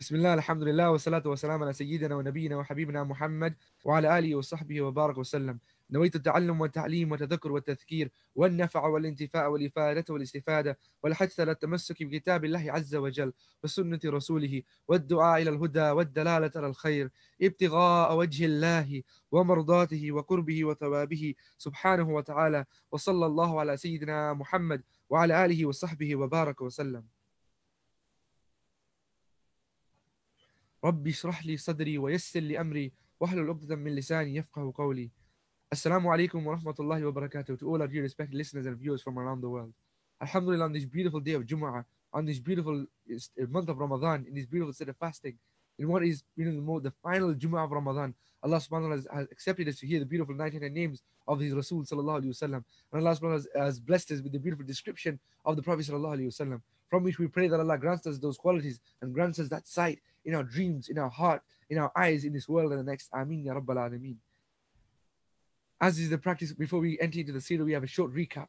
بسم الله الحمد لله والصلاة والسلام على سيدنا ونبينا وحبيبنا محمد وعلى آله وصحبه وبارك وسلم. نويت التعلم والتعليم والتذكر والتذكير والنفع والانتفاع والإفادة والاستفادة والحث على التمسك بكتاب الله عز وجل وسنة رسوله والدعاء إلى الهدى والدلالة على الخير ابتغاء وجه الله ومرضاته وقربه وثوابه سبحانه وتعالى، وصلى الله على سيدنا محمد وعلى آله وصحبه وبارك وسلم. ربي اشرح لي صدري ويسر لي أمري واحلل عقدة من لساني يفقه قولي. Assalamu alaikum wa rahmatullahi wa barakatuh to all our dear respected listeners and viewers from around the world. Alhamdulillah, on this beautiful day of Jumu'ah, on this beautiful month of Ramadan, in this beautiful set of fasting, in what is the final Jumu'ah of Ramadan, Allah subhanahu wa ta'ala has accepted us to hear the beautiful 99 names of His Rasul sallallahu alayhi wa sallam. And Allah subhanahu wa ta'ala has blessed us with the beautiful description of the Prophet sallallahu alayhi wa sallam, from which we pray that Allah grants us those qualities and grants us that sight in our dreams, in our heart, in our eyes, in this world and the next. Ameen ya Rabbal Alameen. As is the practice, before we enter into the Seerah, we have a short recap.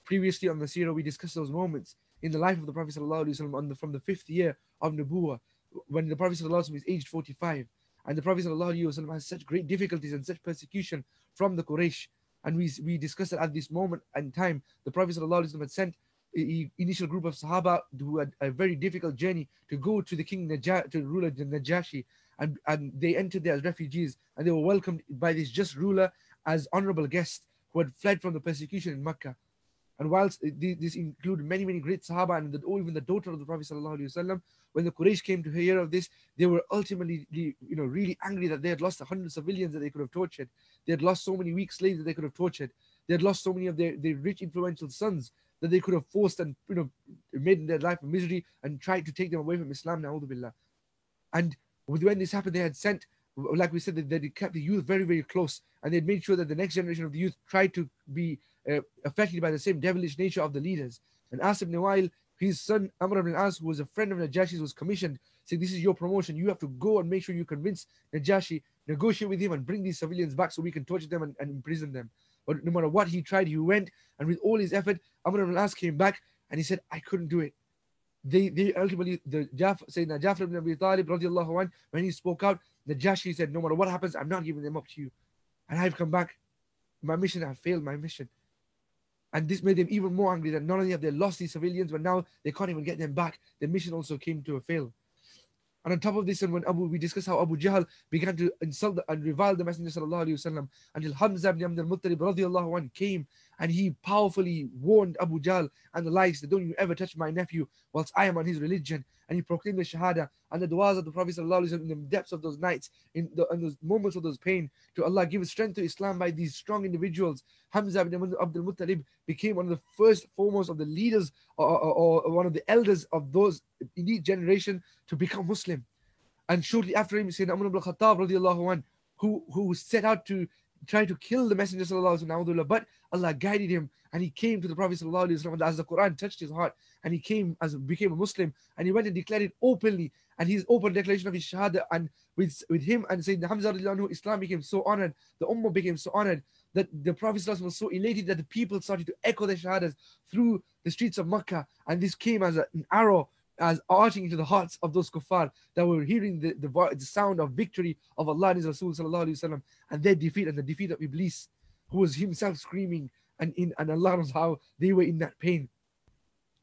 Previously on the Seerah, we discussed those moments in the life of the Prophet ﷺ from the 5th year of Nubuwah, when the Prophet ﷺ is aged 45. And the Prophet ﷺ has such great difficulties and such persecution from the Quraysh. And we discussed that at this moment and time, the Prophet ﷺ had sent an initial group of Sahaba who had a very difficult journey to go to the king to ruler Najashi. And they entered there as refugees, and they were welcomed by this just ruler as honorable guests who had fled from the persecution in Mecca. And whilst this included many great Sahaba and even the daughter of the Prophet ﷺ, when the Quraysh came to hear of this, they were ultimately really angry that they had lost 100 civilians that they could have tortured. They had lost so many weak slaves that they could have tortured. They had lost so many of their rich, influential sons that they could have forced and made their life a misery and tried to take them away from Islam. Na'udhu billah. And when this happened, they had sent, like we said, that they kept the youth very close, and they made sure that the next generation of the youth tried to be affected by the same devilish nature of the leaders. And As ibn Wa'il, his son Amr ibn As, who was a friend of Najashi's, was commissioned, saying, this is your promotion, you have to go and make sure you convince Najashi, negotiate with him and bring these civilians back so we can torture them and imprison them. But no matter what he tried, he went, and with all his effort, Amr ibn As came back and he said, I couldn't do it. They ultimately, Sayyidina Jafar ibn Abi Talib radiallahu anhu, when he spoke out, Najashi said, no matter what happens, I'm not giving them up to you. And I've come back. My mission, I failed my mission. And this made them even more angry that not only have they lost these civilians, but now they can't even get them back. The mission also came to a fail. And on top of this, and when we discussed how Abu Jahl began to insult and revile the Messenger sallallahu alaihi wasallam, until Hamza ibn Abd al-Muttalib radiallahu anhu came and he powerfully warned Abu Jahl and the likes that don't you ever touch my nephew whilst I am on his religion. And he proclaimed the Shahada and the du'as of the Prophet sallallahu alaihi wasallam in the depths of those nights, in those moments of those pain, to Allah give strength to Islam by these strong individuals. Hamza ibn Abd al-Muttalib became one of the foremost of the leaders or one of the elders of those elite generation to become Muslim. And shortly after him, Sayyidina Umar ibn al-Khattab radiallahu anhu, who set out to try to kill the Messenger sallallahu alaihi wasallam, but Allah guided him and he came to the Prophet sallallahu alaihi wasallam as the Quran touched his heart, and he became a Muslim, and he went and declared it openly, and his open declaration of his Shahada, and with him and Sayyidina Hamza radiallahu anhu, Islam became so honored, the Ummah became so honored, that the Prophet sallallahu alaihi wasallam was so elated that the people started to echo their Shahadas through the streets of Makkah, and this came as an arrow as arching into the hearts of those kuffar that were hearing the sound of victory of Allah and His Rasul sallallahu alaihi wasallam, and their defeat and the defeat of Iblis, who was himself screaming, and Allah knows how they were in that pain.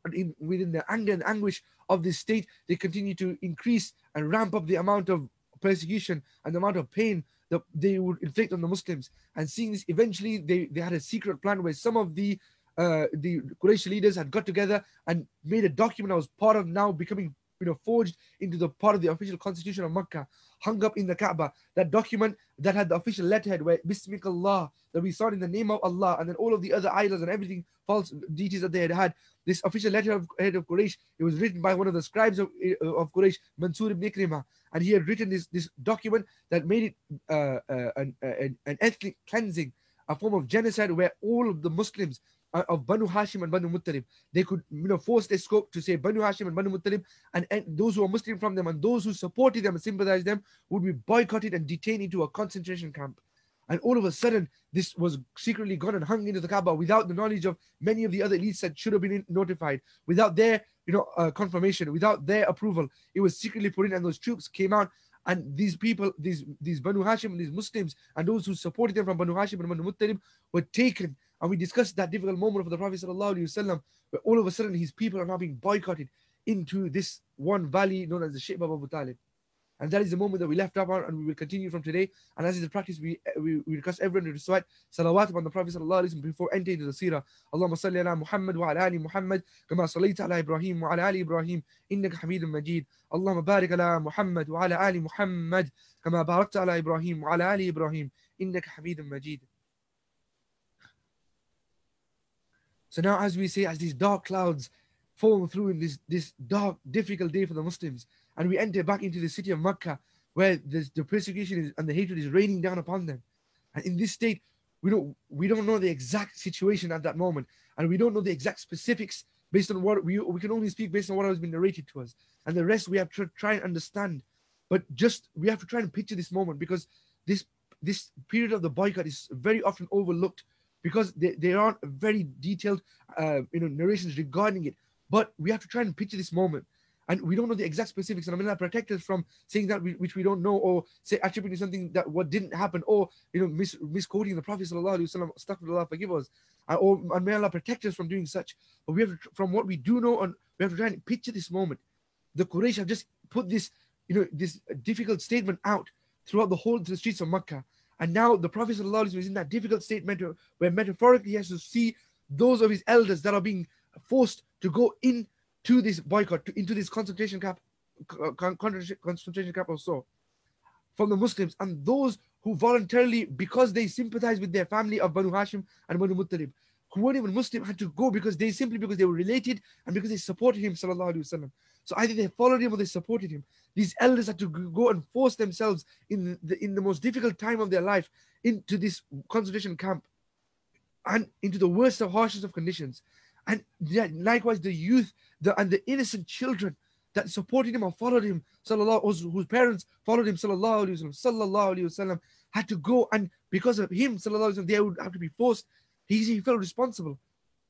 And within the anger and anguish of this state, they continue to increase and ramp up the amount of persecution and the amount of pain that they would inflict on the Muslims. And seeing this, eventually they had a secret plan where some of the Quraysh leaders had got together and made a document that was part of now becoming forged into the part of the official constitution of Makkah, hung up in the Kaaba. That document that had the official letterhead where Bismillah, that we saw in the name of Allah, and then all of the other idols and everything, false deities that they had. This official letterhead of Quraysh, it was written by one of the scribes of Quraysh, Mansur ibn Ikrimah, and he had written this document that made it an ethnic cleansing, a form of genocide where all of the Muslims of Banu Hashim and Banu Muttalib, they could force their scope to say Banu Hashim and Banu Muttalib, and those who are Muslim from them and those who supported them and sympathized them would be boycotted and detained into a concentration camp. And all of a sudden, this was secretly gone and hung into the Kaaba without the knowledge of many of the other elites that should have been notified, without their confirmation, without their approval. It was secretly put in, and those troops came out. And these people, these Banu Hashim, these Muslims, and those who supported them from Banu Hashim and Banu Muttalib were taken. And we discussed that difficult moment of the Prophet ﷺ, where all of a sudden his people are now being boycotted into this one valley known as the Shaykh of Abu Talib. And that is the moment that we left up on, and we will continue from today. And as is the practice, we request everyone to recite salawat upon the Prophet ﷺ before entering into the seerah. Allahumma salli ala Muhammad wa ala ali Muhammad kama sallaita ala Ibrahim wa ala ali Ibrahim innaka Hamidun Majid. Allahumma barik ala Muhammad wa ala ali Muhammad kama barakta ala Ibrahim wa ala ali Ibrahim innaka Hamidun Majid. So now, as we say, as these dark clouds fall through in this dark, difficult day for the Muslims, and we enter back into the city of Makkah, where the persecution and the hatred is raining down upon them. And in this state, we don't know the exact situation at that moment, and we don't know the exact specifics based on what we can only speak based on what has been narrated to us, and the rest we have to try and understand. But just we have to try and picture this moment, because this period of the boycott is very often overlooked, because there aren't very detailed narrations regarding it. But we have to try and picture this moment, and we don't know the exact specifics. And I'm going to protect us from saying that which we don't know, or say attributing something that what didn't happen, or misquoting the Prophet sallallahu alaihi wasallam. Astaghfirullah, forgive us, and may Allah protect us from doing such. But we have to, from what we do know, and we have to try and picture this moment. The Quraysh have just put this this difficult statement out throughout the streets of Makkah. And now the Prophet ﷺ is in that difficult state where metaphorically he has to see those of his elders that are being forced to go into this boycott, into this concentration camp or so, from the Muslims, and those who voluntarily, because they sympathize with their family of Banu Hashim and Banu Muttalib, who weren't even Muslim, had to go because they were related and because they supported him sallallahu alaihi wasallam. So either they followed him or they supported him. These elders had to go and force themselves in the most difficult time of their life into this concentration camp and into the worst of harshest of conditions. And likewise the youth and the innocent children that supported him or followed him, whose parents followed him sallallahu alaihi wasallam, had to go, and because of him sallallahu alaihi wasallam, they would have to be forced. He felt responsible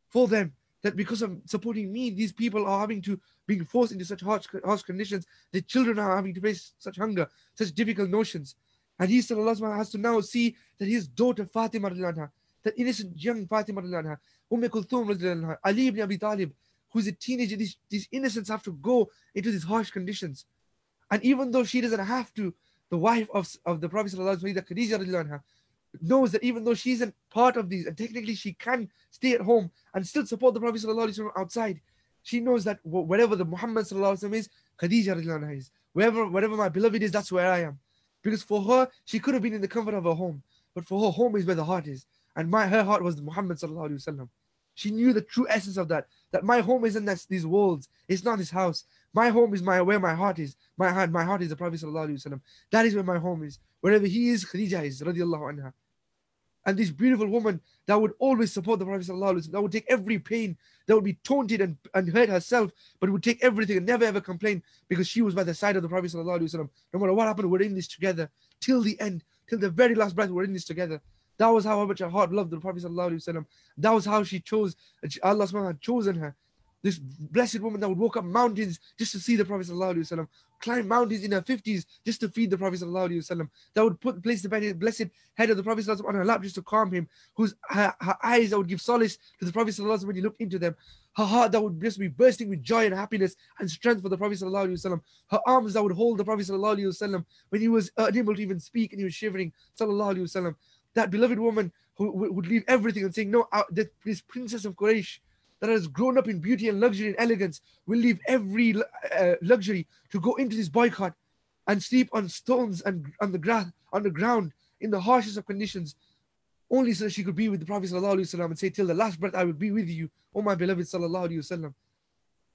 for them, that because of supporting me, these people are being forced into such harsh conditions. The children are having to face such hunger, such difficult notions. And he sallallahu alaihi wasallam has to now see that his daughter Fatima radiallahu anha, that innocent young Fatima radiallahu anha, Kulthum radiallahu anha, Ali ibn Abi Talib, who's a teenager, these innocents have to go into these harsh conditions. And even though she doesn't have to, the wife of the Prophet sallallahu alaihi wasallam, Khadija radiallahu anha, knows that even though she's a part of these, and technically she can stay at home and still support the Prophet sallallahu alaihi wasallam outside, she knows that wherever the Muhammad sallallahu alaihi wasallam is, Khadija radiallahu anha is. Wherever my beloved is, that's where I am. Because for her, she could have been in the comfort of her home, but for her, home is where the heart is. And her heart was Muhammad sallallahu alaihi wasallam. She knew the true essence of that my home isn't these walls, it's not this house. My home is where my heart is. My heart is the Prophet sallallahu alaihi wasallam. That is where my home is. Wherever he is, Khadija is radiallahu anha. And this beautiful woman that would always support the Prophet sallallahu alaihi wasallam, that would take every pain, that would be taunted and hurt herself, but would take everything and never ever complain, because she was by the side of the Prophet sallallahu alaihi wasallam. No matter what happened, we're in this together till the end, till the very last breath. We're in this together. That was how much her heart loved the Prophet sallallahu alaihi wasallam. That was how she chose. Allah subhanahu wa ta'ala had chosen her. This blessed woman that would walk up mountains just to see the Prophet sallallahu alaihi wasallam, climb mountains in her 50s just to feed the Prophet sallallahu alaihi wasallam, that would place the blessed head of the Prophet sallallahu alaihi wasallam on her lap just to calm him, her eyes that would give solace to the Prophet sallallahu alaihi wasallam when he looked into them, her heart that would just be bursting with joy and happiness and strength for the Prophet sallallahu alaihi wasallam, her arms that would hold the Prophet sallallahu alaihi wasallam when he was unable to even speak and he was shivering sallallahu alaihi wasallam. That beloved woman who would leave everything and saying, no, this princess of Quraysh that has grown up in beauty and luxury and elegance will leave every luxury to go into this boycott and sleep on stones and on the ground in the harshest of conditions, only so that she could be with the Prophet sallallahu alaihi wasallam and say, till the last breath I will be with you, O my beloved sallallahu alaihi wasallam.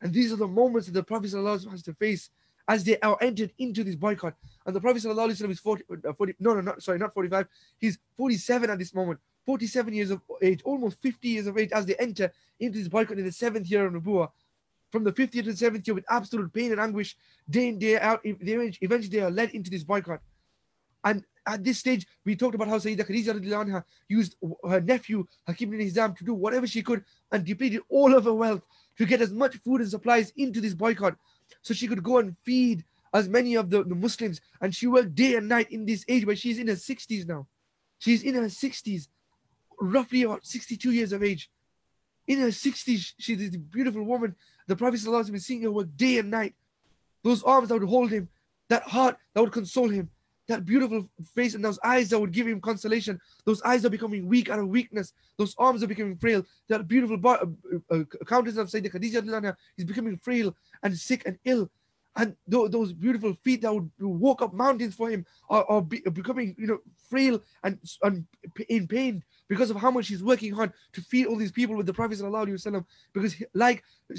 And these are the moments that the Prophet sallallahu alaihi wasallam has to face as they are entered into this boycott. And the Prophet sallallahu alaihi wasallam is not 45, he's 47 at this moment. 47 years of age, almost 50 years of age, as they enter into this boycott in the 7th year of Nubuwah. From the 5th year to the 7th year, with absolute pain and anguish, day in, day out, eventually they are led into this boycott. And at this stage, we talked about how Sayyidah Khadija radiallahu anha used her nephew, Hakim ibn Hizam, to do whatever she could and depleted all of her wealth to get as much food and supplies into this boycott so she could go and feed as many of the Muslims. And she worked day and night in this age where she's in her 60s now. She's in her 60s, roughly about 62 years of age. In her 60s, she's this beautiful woman. The Prophet ﷺ is seeing her work day and night. Those arms that would hold him, that heart that would console him, that beautiful face and those eyes that would give him consolation. Those eyes are becoming weak out of weakness. Those arms are becoming frail. That beautiful countenance of Sayyidah Khadija is becoming frail and sick and ill. And those beautiful feet that would walk up mountains for him are becoming, frail and in pain because of how much he's working hard to feed all these people with the Prophet ﷺ. Because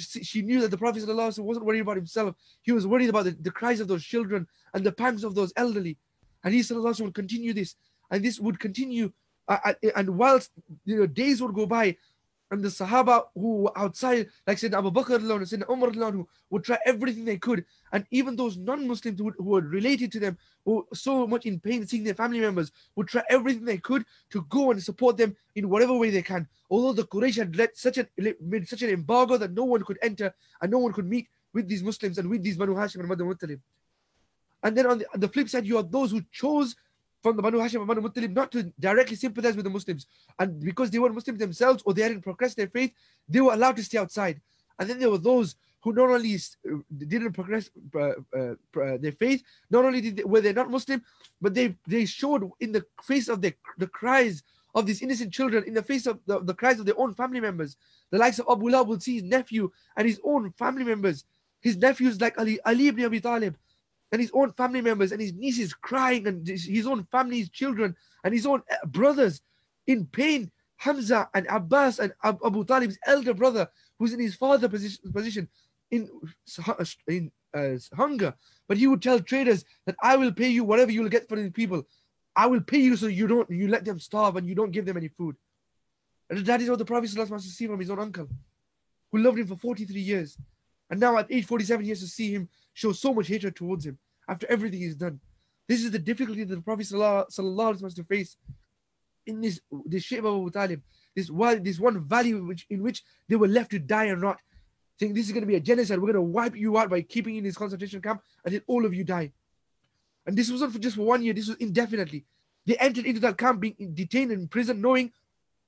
she knew that the Prophet ﷺ wasn't worried about himself. He was worried about the cries of those children and the pangs of those elderly. And he ﷺ would continue this. And this would continue. And whilst days would go by, and the Sahaba who were outside, like Sayyidina Abu Bakr and Sayyidina Umar would try everything they could. And even those non-Muslims who were related to them, who were so much in pain seeing their family members, would try everything they could to go and support them in whatever way they can. Although the Quraysh had made such an embargo that no one could enter and no one could meet with these Muslims and with these Banu Hashim and Banu Muttalib. And then on the flip side, you have those who chose from the Banu Hashim and Banu Muttalib not to directly sympathize with the Muslims. And because they were Muslims themselves or they hadn't progressed their faith, they were allowed to stay outside. And then there were those who not only didn't progress their faith, not only were they not Muslim, but they showed in the face of the cries of these innocent children, in the face of the cries of their own family members. The likes of Abu Lahab would see his nephew and his own family members, his nephews like Ali ibn Abi Talib, and his own family members and his nieces crying, and his own family's children and his own brothers in pain. Hamza and Abbas and Abu Talib's elder brother, who's in his father's position in hunger, but he would tell traders that I will pay you whatever you will get for these people. I will pay you so you let them starve and you don't give them any food. And that is what the Prophet ﷺ wants to see from his own uncle, who loved him for 43 years. And now at age 47, he has to see him show so much hatred towards him after everything he's done. This is the difficulty that the Prophet ﷺ has to face in this shape of Abu Talib, this one valley in which they were left to die and rot. Think this is going to be a genocide. We're going to wipe you out by keeping you in this concentration camp until all of you die. And this wasn't just for 1 year, this was indefinitely. They entered into that camp being detained in prison, knowing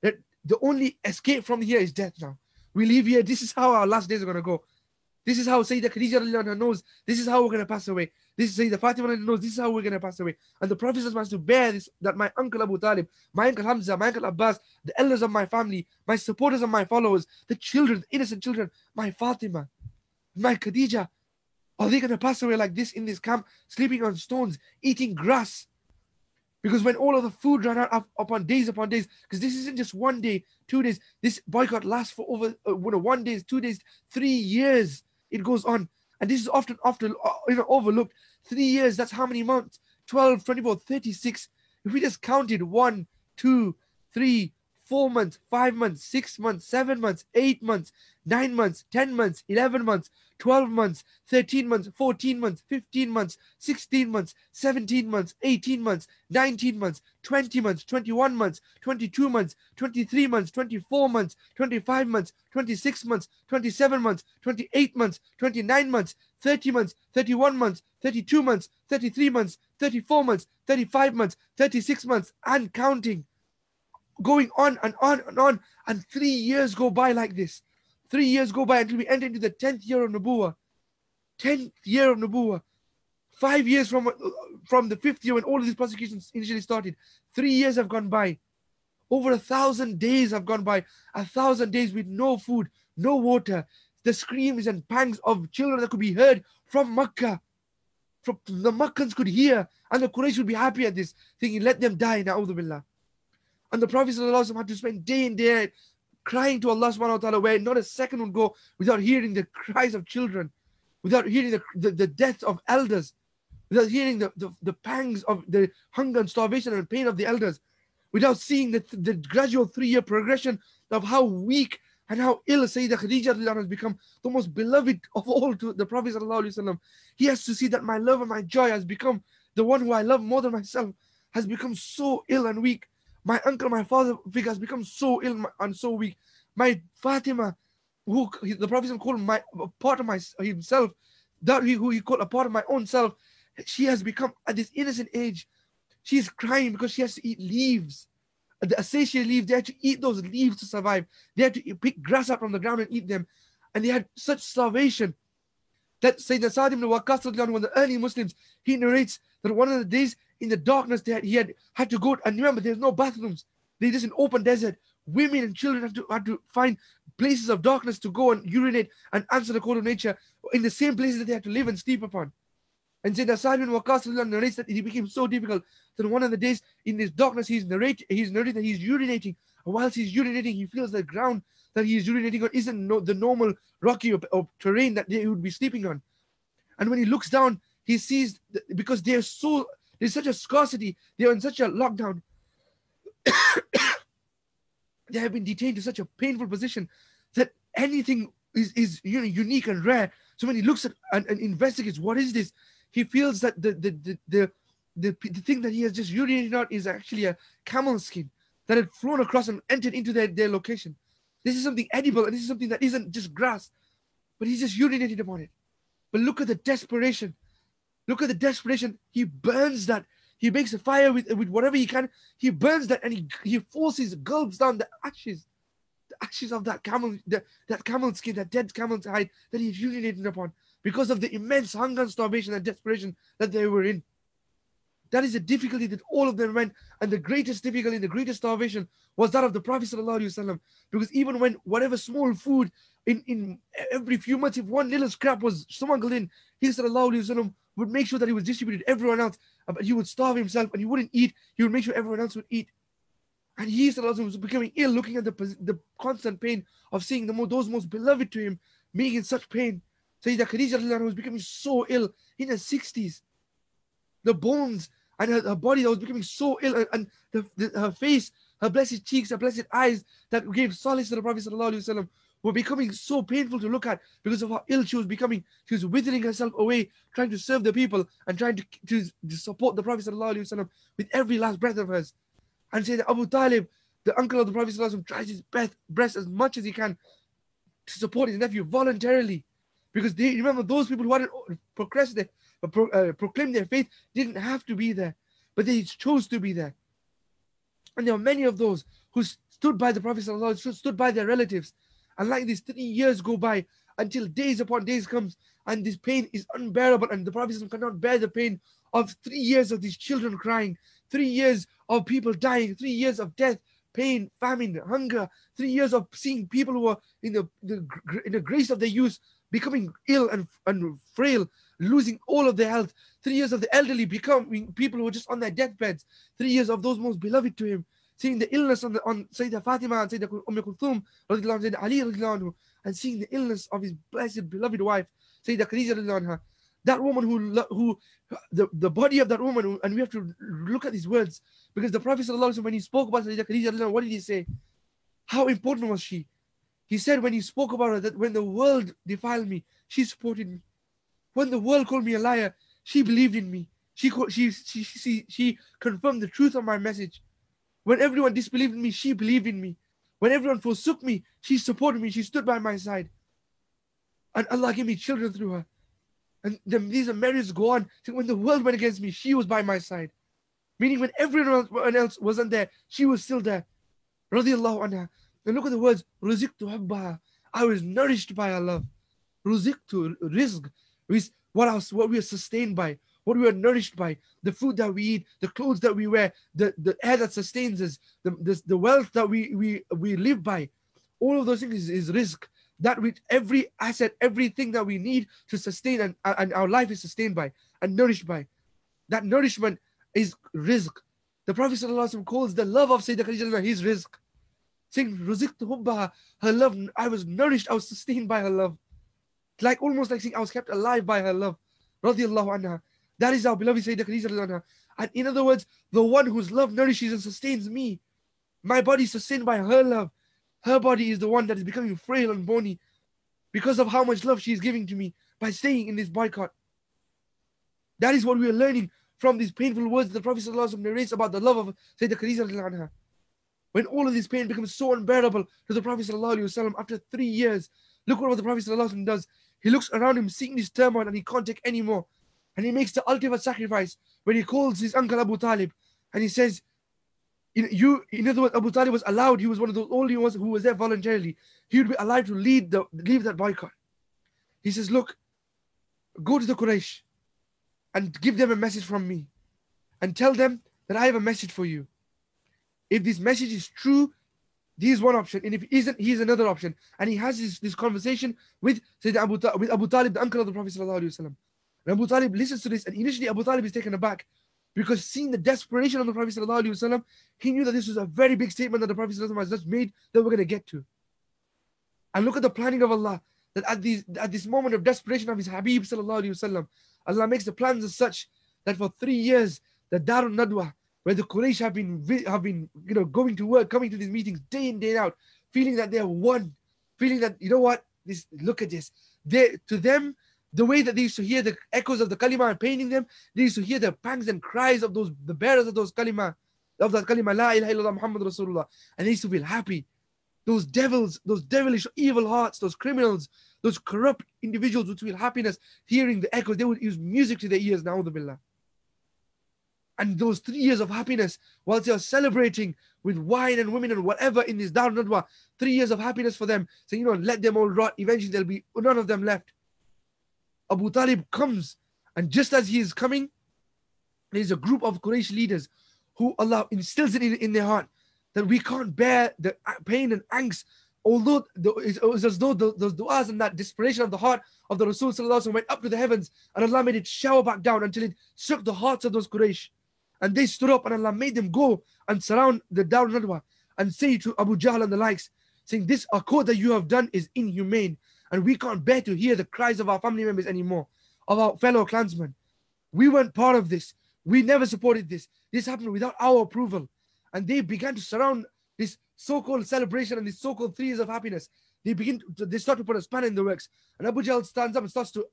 that the only escape from here is death now. We leave here, this is how our last days are going to go. This is how Sayyidah Khadija knows, this is how we're going to pass away. This is Sayyidah Fatima knows, this is how we're going to pass away. And the Prophet has to bear this, that my uncle Abu Talib, my uncle Hamza, my uncle Abbas, the elders of my family, my supporters and my followers, the children, the innocent children, my Fatima, my Khadija, are they going to pass away like this in this camp, sleeping on stones, eating grass? Because when all of the food ran out upon days, because this isn't just 1 day, 2 days, this boycott lasts for over 1 day, 2 days, 3 years. It goes on. And this is often overlooked. 3 years, that's how many months? 12, 24, 36. If we just counted 1, 2, 3, 4 months, 5 months, 6 months, 7 months, 8 months, 9 months, 10 months, 11 months, 12 months, 13 months, 14 months, 15 months, 16 months, 17 months, 18 months, 19 months, 20 months, 21 months, 22 months, 23 months, 24 months, 25 months, 26 months, 27 months, 28 months, 29 months, 30 months, 31 months, 32 months, 33 months, 34 months, 35 months, 36 months, and counting. Going on and on and on. And 3 years go by like this. 3 years go by until we enter into the 10th year of Nubuwwah. 10th year of Nubuwwah. 5 years from the 5th year when all of these prosecutions initially started. 3 years have gone by. Over 1,000 days have gone by. 1,000 days with no food, no water. The screams and pangs of children that could be heard from Makkah. From the Makkans could hear. And the Quraysh would be happy at this, thinking, let them die, na'udhu billah. And the Prophet ﷺ had to spend day and day night crying to Allah subhanahu wa ta'ala, where not a second would go without hearing the cries of children, without hearing the death of elders, without hearing the pangs of the hunger and starvation and pain of the elders, without seeing the gradual 3-year progression of how weak and how ill Sayyidah Khadija has become, the most beloved of all to the Prophet ﷺ. He has to see that my love and my joy has become the one who I love more than myself, has become so ill and weak. My uncle, my father figure has become so ill and so weak. My Fatima, who the Prophet called my a part of himself, who he called a part of my own self, she has become at this innocent age. She's crying because she has to eat leaves. The associate leaves, they had to eat those leaves to survive. They had to pick grass up from the ground and eat them. And they had such starvation that Sayyidina Sa'd ibn Waqqas, one of the early Muslims, he narrates that one of the days in the darkness he had to go, and remember, there's no bathrooms. They're just an open desert. Women and children had to find places of darkness to go and urinate and answer the call of nature in the same places that they had to live and sleep upon. And Sayyidina Sa'd ibn Waqqas narrates that it became so difficult that one of the days in this darkness he's narrating that he's urinating. And whilst he's urinating, he feels the ground that he's urinating on isn't the normal rocky or terrain that he would be sleeping on. And when he looks down, he sees because there's such a scarcity, they are in such a lockdown. They have been detained to such a painful position that anything is unique and rare. So when he looks at and investigates what is this, he feels that the thing that he has just urinated on is actually a camel skin that had flown across and entered into their location. This is something edible, and this is something that isn't just grass, but he's just urinated upon it. But look at the desperation. Look at the desperation. He burns that. He makes a fire with whatever he can. He burns that, and he forces, gulps down the ashes of that camel, that camel skin, that dead camel's hide that he's urinated upon because of the immense hunger and starvation and desperation that they were in. That is the difficulty that all of them went, and the greatest difficulty, the greatest starvation was that of the Prophet ﷺ. Because even when whatever small food in every few months, if one little scrap was smuggled in, he ﷺ would make sure that he was distributed to everyone else. But he would starve himself and he wouldn't eat. He would make sure everyone else would eat. And he ﷺ was becoming ill, looking at the constant pain of seeing those most beloved to him being in such pain. Sayyidah Khadija was becoming so ill in her 60s. The bones and her body that was becoming so ill, and her face, her blessed cheeks, her blessed eyes that gave solace to the Prophet ﷺ were becoming so painful to look at because of how ill she was becoming. She was withering herself away, trying to serve the people and trying to support the Prophet ﷺ with every last breath of hers. And say that Abu Talib, the uncle of the Prophet ﷺ, tries his best as much as he can to support his nephew voluntarily. Because they remember those people who hadn't proclaimed their faith didn't have to be there, but they chose to be there. And there were many of those who stood by the Prophet ﷺ, stood by their relatives. And like these 3 years go by until days upon days comes, and this pain is unbearable, and the Prophet ﷺ cannot bear the pain of 3 years of these children crying, 3 years of people dying, 3 years of death, pain, famine, hunger, 3 years of seeing people who are in the grace of their youth becoming ill and frail, losing all of their health, 3 years of the elderly becoming people who are just on their deathbeds, 3 years of those most beloved to him, seeing the illness on Sayyidah Fatima and Sayyidah Kulthum, Sayyidina Ali, and seeing the illness of his blessed beloved wife, Sayyidah Khadija. That woman who the body of that woman, and we have to look at these words, because the Prophet ﷺ, when he spoke about Sayyidah Khadija, what did he say? How important was she? He said when he spoke about her that when the world defiled me, she supported me. When the world called me a liar, she believed in me. She confirmed the truth of my message. When everyone disbelieved in me, she believed in me. When everyone forsook me, she supported me. She stood by my side. And Allah gave me children through her. And these marriages go on. So when the world went against me, she was by my side. Meaning when everyone else wasn't there, she was still there. Radiallahu anha. And look at the words, Ruziktu hubbaha. I was nourished by her love. Ruziktu, rizq, is what we are sustained by, what we are nourished by, the food that we eat, the clothes that we wear, the air that sustains us, the wealth that we live by. All of those things is rizq. That with every asset, everything that we need to sustain and our life is sustained by and nourished by. That nourishment is rizq. The Prophet ﷺ calls the love of Sayyidah Khadija his rizq. Saying, Ruziktu hubbaha, her love, I was nourished, I was sustained by her love. Almost like saying I was kept alive by her love. Radiallahu anha. That is our beloved Sayyidah Khadija. And in other words, the one whose love nourishes and sustains me. My body is sustained by her love. Her body is the one that is becoming frail and bony because of how much love she is giving to me by staying in this boycott. That is what we are learning from these painful words that the Prophet ﷺ narrates about the love of Sayyidah Khadija radiallahu anha. When all of this pain becomes so unbearable to the Prophet ﷺ after 3 years, look what the Prophet ﷺ does. He looks around him, seeing this turmoil, and he can't take any more. And he makes the ultimate sacrifice when he calls his uncle Abu Talib, and he says, in other words, Abu Talib was allowed. He was one of the only ones who was there voluntarily. He would be allowed to leave that boycott. He says, look, go to the Quraysh and give them a message from me and tell them that I have a message for you. If this message is true, this is one option, and if it isn't, here's another option. And he has this conversation with Abu Talib, the uncle of the Prophet ﷺ. And Abu Talib listens to this, and initially Abu Talib is taken aback, because seeing the desperation of the Prophet ﷺ, he knew that this was a very big statement that the Prophet ﷺ has just made that we're going to get to. And look at the planning of Allah, that at this moment of desperation of his Habib ﷺ, Allah makes the plans as such that for 3 years, the Darul Nadwa, where the Quraysh have been going to work, coming to these meetings day in, day out, feeling that they're one, feeling that, look at this. To them, the way that they used to hear the echoes of the kalima and painting them, they used to hear the pangs and cries of the bearers of that kalima, La ilaha illallah Muhammad Rasulullah, and they used to feel happy. Those devils, those devilish evil hearts, those criminals, those corrupt individuals would feel happiness hearing the echoes. They would use music to their ears, na'udhu billah. And those 3 years of happiness, whilst they are celebrating with wine and women and whatever in this Darul Nadwa, 3 years of happiness for them. So, let them all rot. Eventually, there'll be none of them left. Abu Talib comes, and just as he is coming, there's a group of Quraysh leaders who Allah instills it in their heart that we can't bear the pain and angst. Although it was as though those du'as and that desperation of the heart of the Rasul went up to the heavens, and Allah made it shower back down until it shook the hearts of those Quraysh. And they stood up, and Allah made them go and surround the Darul Nadwa and say to Abu Jahl and the likes, saying, this accord that you have done is inhumane, and we can't bear to hear the cries of our family members anymore, of our fellow clansmen. We weren't part of this. We never supported this. This happened without our approval. And they began to surround this so-called celebration and this so-called 3 years of happiness. They start to put a spanner in the works. And Abu Jahl stands up and starts to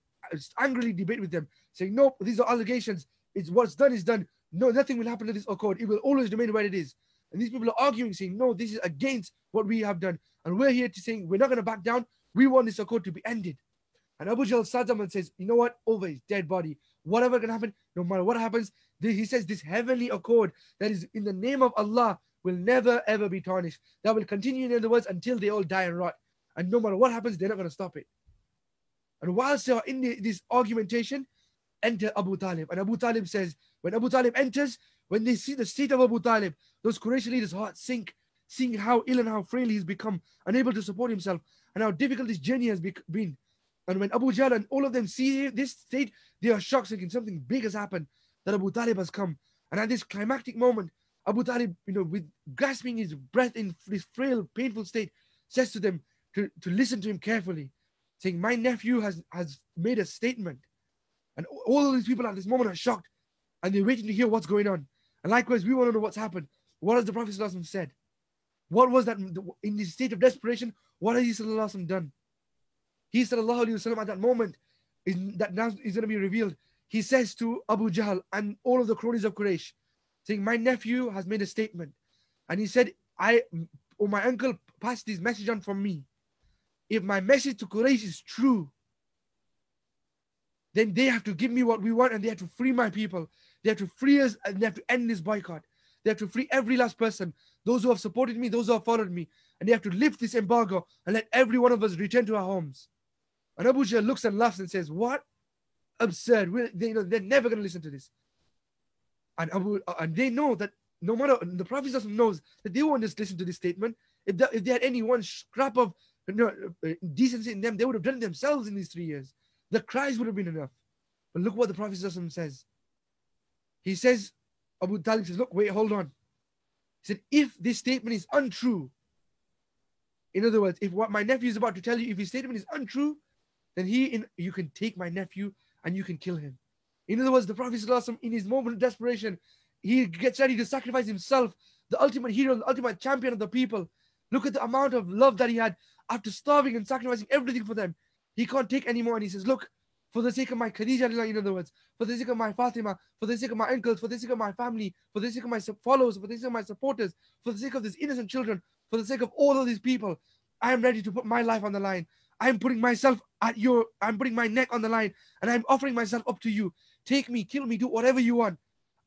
angrily debate with them, saying, no, these are allegations. It's what's done is done. No, nothing will happen to this accord. It will always remain where it is. And these people are arguing, saying, no, this is against what we have done. And we're here to saying, we're not going to back down. We want this accord to be ended. And Abu Jahl stands up and says, you know what? Over his dead body. Whatever can happen, no matter what happens, he says this heavenly accord that is in the name of Allah will never ever be tarnished. That will continue, in other words, until they all die and rot. And no matter what happens, they're not going to stop it. And whilst they are in this argumentation, enter Abu Talib. And Abu Talib says, when Abu Talib enters, when they see the state of Abu Talib, those Quraysh leaders' hearts sink, seeing how ill and how frail he's become, unable to support himself, and how difficult this journey has been. And when Abu Jahl and all of them see this state, they are shocked, thinking something big has happened, that Abu Talib has come. And at this climactic moment, Abu Talib, with grasping his breath in this frail, painful state, says to them to listen to him carefully, saying, my nephew has made a statement. And all of these people at this moment are shocked, and they're waiting to hear what's going on. And likewise, we want to know what's happened. What has the Prophet ﷺ said? What was that in this state of desperation? What has he ﷺ done? He ﷺ at that moment, that now is going to be revealed. He says to Abu Jahl and all of the cronies of Quraysh, saying, my nephew has made a statement. And he said, my uncle passed this message on from me. If my message to Quraysh is true, then they have to give me what we want, and they have to free my people. They have to free us, and they have to end this boycott. They have to free every last person, those who have supported me, those who have followed me, and they have to lift this embargo and let every one of us return to our homes. And Abu Jahl looks and laughs and says, what? Absurd. They're never going to listen to this. And they know that no matter, the Prophet knows that they won't just listen to this statement. If they had any one scrap of decency in them, they would have done it themselves in these 3 years. The cries would have been enough. But look what the Prophet says. He says, Abu Talib says, look, wait, hold on. He said, if this statement is untrue, in other words, if what my nephew is about to tell you, if his statement is untrue, then you can take my nephew and you can kill him. In other words, the Prophet in his moment of desperation, he gets ready to sacrifice himself, the ultimate hero, the ultimate champion of the people. Look at the amount of love that he had after starving and sacrificing everything for them. He can't take anymore, and he says, look, for the sake of my Khadija, in other words, for the sake of my Fatima, for the sake of my uncles, for the sake of my family, for the sake of my followers, for the sake of my supporters, for the sake of these innocent children, for the sake of all of these people, I am ready to put my life on the line. I'm putting myself I'm putting my neck on the line, and I'm offering myself up to you. Take me, kill me, do whatever you want.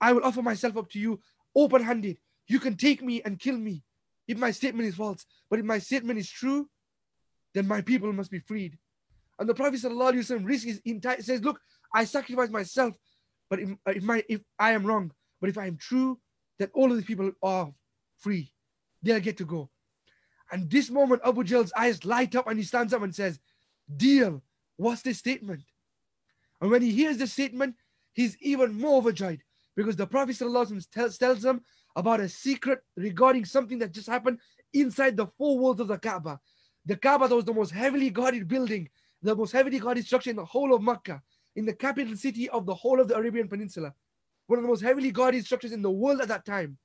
I will offer myself up to you open-handed. You can take me and kill me if my statement is false. But if my statement is true, then my people must be freed. And the Prophet ﷺ risks his entire, says, look, I sacrifice myself, but if I am wrong, but if I am true, then all of the people are free. They'll get to go. And this moment, Abu Jahl's eyes light up and he stands up and says, deal, what's this statement? And when he hears this statement, he's even more overjoyed because the Prophet ﷺ tells him about a secret regarding something that just happened inside the four walls of the Kaaba. The Kaaba, that was the most heavily guarded building, the most heavily guarded structure in the whole of Makkah, in the capital city of the whole of the Arabian Peninsula. One of the most heavily guarded structures in the world at that time,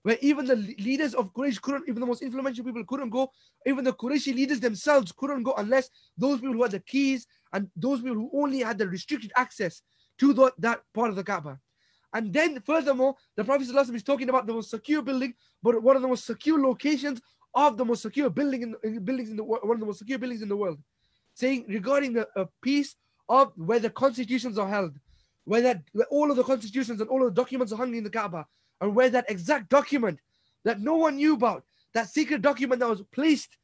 where even the leaders of Quraysh couldn't, even the most influential people couldn't go, even the Qurayshi leaders themselves couldn't go unless those people who had the keys and those people who only had the restricted access to that part of the Kaaba. And then furthermore, the Prophet ﷺ is talking about the most secure building, but one of the most secure locations of the most secure building one of the most secure buildings in the world, saying regarding the piece of where the constitutions are held, where all of the constitutions and all of the documents are hung in the Kaaba, and where that exact document that no one knew about, that secret document that was placed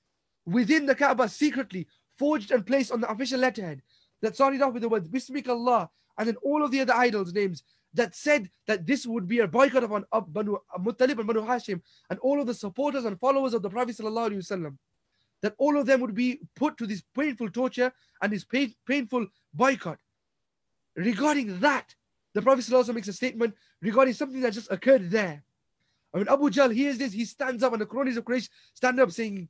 within the Kaaba secretly, forged and placed on the official letterhead, that started off with the words Bismika Allah, and then all of the other idols' names, that said that this would be a boycott of Banu Muttalib and Banu Hashim, and all of the supporters and followers of the Prophet ﷺ, that all of them would be put to this painful torture and this painful boycott. Regarding that, the Prophet ﷺ makes a statement regarding something that just occurred there. And when Abu Jahl hears this, he stands up, and the cronies of Quraysh stand up saying,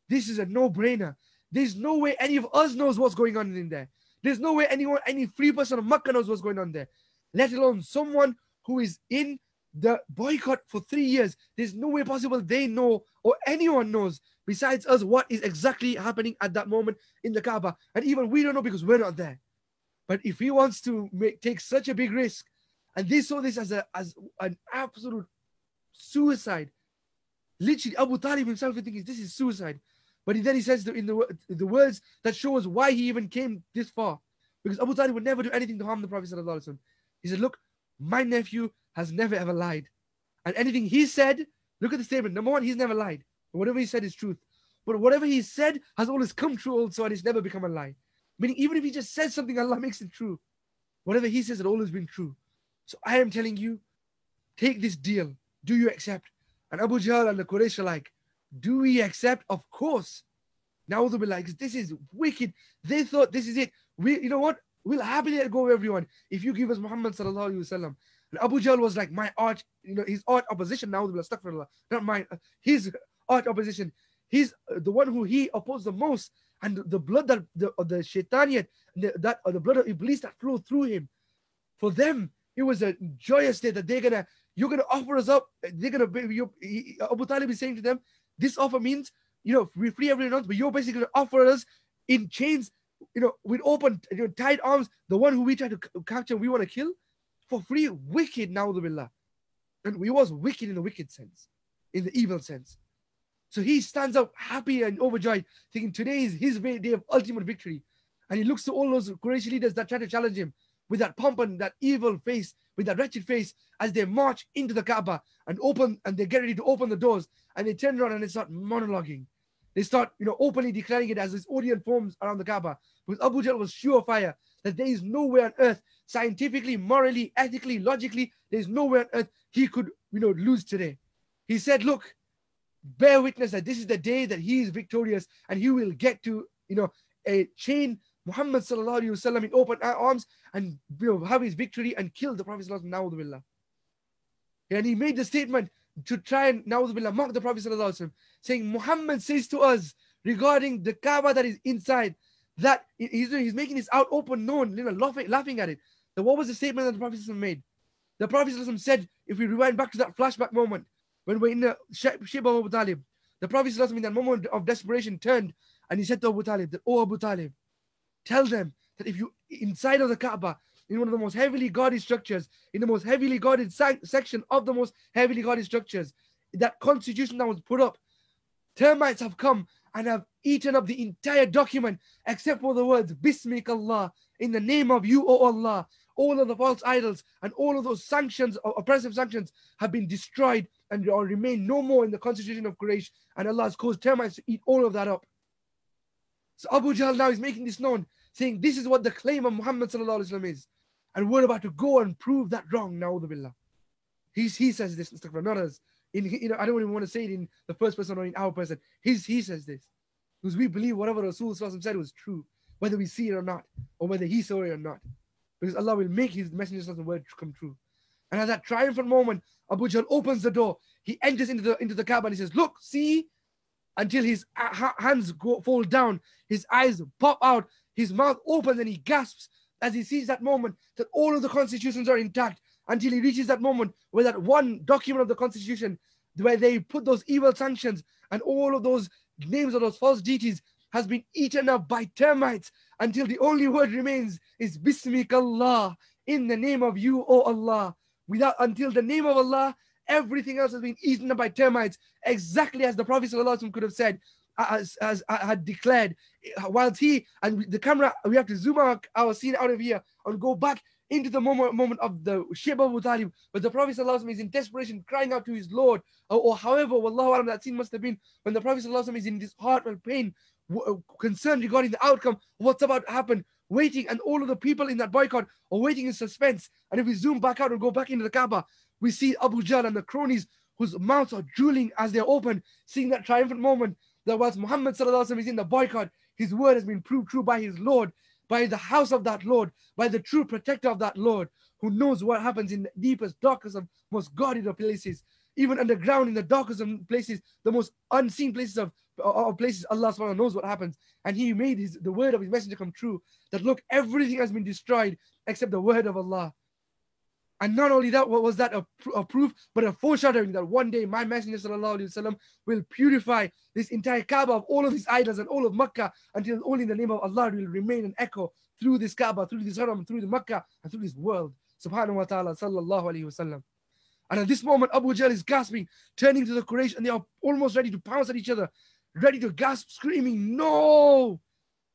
this is a no-brainer. There's no way any of us knows what's going on in there. There's no way any free person of Makkah knows what's going on there, let alone someone who is in the boycott for 3 years. There's no way possible they know or anyone knows besides us what is exactly happening at that moment in the Kaaba. And even we don't know because we're not there. But if he wants to take such a big risk, and they saw this as an absolute suicide, literally Abu Talib himself would think this is suicide. But then he says in the words that shows why he even came this far. Because Abu Talib would never do anything to harm the Prophet ﷺ. He said, look, my nephew has never ever lied. And anything he said, look at the statement. Number one, he's never lied. Whatever he said is truth. But whatever he said has always come true also, and it's never become a lie. Meaning, even if he just says something, Allah makes it true. Whatever he says has always been true. So I am telling you, take this deal. Do you accept? And Abu Jahl and the Quraysh are like, do we accept? Of course. Now they'll be like, this is wicked. They thought this is it. You know what? We'll happily let go of everyone if you give us Muhammad sallallahu alaihi wasallam. And Abu Jahl was like my his arch opposition. Now astaghfirullah, not mine. His arch opposition. He's the one who he opposed the most, and the blood of the shaitaniyat, the blood of Iblis that flowed through him. For them, it was a joyous day that you're gonna offer us up. Abu Talib is saying to them, this offer means we free everyone else, but you're basically gonna offer us in chains, with open, tied arms, the one who we try to capture, we want to kill for free. Wicked, na'udhu billah. And he was wicked in the wicked sense, in the evil sense. So he stands up happy and overjoyed, thinking today is his day of ultimate victory. And he looks to all those Quraysh leaders that try to challenge him with that pomp and that evil face, with that wretched face, as they march into the Kaaba and they get ready to open the doors, and they turn around and they start monologuing. They start, openly declaring it as this audience forms around the Kaaba. Because Abu Jahl was surefire that there is nowhere on earth, scientifically, morally, ethically, logically, there is nowhere on earth he could, lose today. He said, look, bear witness that this is the day that he is victorious, and he will get to, chain Muhammad sallallahu alaihi wasallam in open arms and have his victory and kill the Prophet sallallahu alaihi wasallam. And he made the statement to try and mock the Prophet sallallahu alaihi wasallam, saying Muhammad says to us regarding the Kaaba that is inside, that he's making this out open known, laughing at it. Then what was the statement that the Prophet sallallahu alaihi wasallam made? The Prophet sallallahu alaihi wasallam said, if we rewind back to that flashback moment when we're in the ship of Abu Talib, the Prophet sallallahu alaihi wasallam in that moment of desperation turned and he said to Abu Talib that, oh Abu Talib, tell them that if you, inside of the Kaaba, in one of the most heavily guarded structures, in the most heavily guarded section of the most heavily guarded structures, that constitution that was put up, termites have come and have eaten up the entire document except for the words Bismik Allah, in the name of you, O Allah. All of the false idols and all of those sanctions, oppressive sanctions, have been destroyed and remain no more in the constitution of Quraysh, and Allah has caused termites to eat all of that up. So Abu Jahl now is making this known, saying this is what the claim of Muhammad sallallahu alaihi wasallam is, and we're about to go and prove that wrong. Na'udhu billah. He says this, not us. I don't even want to say it in the first person or in our person. He says this because we believe whatever Rasul said was true, whether we see it or not, or whether he saw it or not, because Allah will make his messenger's word come true. And at that triumphant moment, Abu Jahl opens the door. He enters into the Kaaba and he says, "Look, see," until his hands fall down, his eyes pop out, his mouth opens, and he gasps as he sees that moment that all of the constitutions are intact, until he reaches that moment where that one document of the constitution where they put those evil sanctions and all of those names of those false deities has been eaten up by termites, until the only word remains is Bismik Allah, in the name of you, O Allah. Until the name of Allah, everything else has been eaten up by termites, exactly as the Prophet ﷺ could have said, as had declared. Whilst the camera, we have to zoom out our scene out of here and go back into the moment of the Shaykh Abu Talib, but the Prophet ﷺ is in desperation crying out to his Lord, or however, wallahu alam, that scene must have been when the Prophet ﷺ is in this heartfelt pain, concerned regarding the outcome of what's about to happen, waiting, and all of the people in that boycott are waiting in suspense. And if we zoom back out and go back into the Kaaba, we see Abu Jahl and the cronies whose mouths are drooling as they're open, seeing that triumphant moment that whilst Muhammad ﷺ is in the boycott, his word has been proved true by his Lord, by the house of that Lord, by the true protector of that Lord, who knows what happens in the deepest, darkest, and most guarded of places. Even underground in the darkest of places, the most unseen places of places, Allah subhanahu wa ta'ala knows what happens. And he made the word of his messenger come true, that look, everything has been destroyed except the word of Allah. And not only that, what was that a proof, but a foreshadowing that one day my messenger sallallahu alaihi wasallam will purify this entire Kaaba of all of these idols and all of Makkah, until only the name of Allah will remain an echo through this Kaaba, through this Haram, through the Makkah, and through this world. Subhanahu wa ta'ala, sallallahu alaihi wasallam. And at this moment, Abu Jahl is gasping, turning to the Quraysh, and they are almost ready to pounce at each other, ready to gasp, screaming, "No!"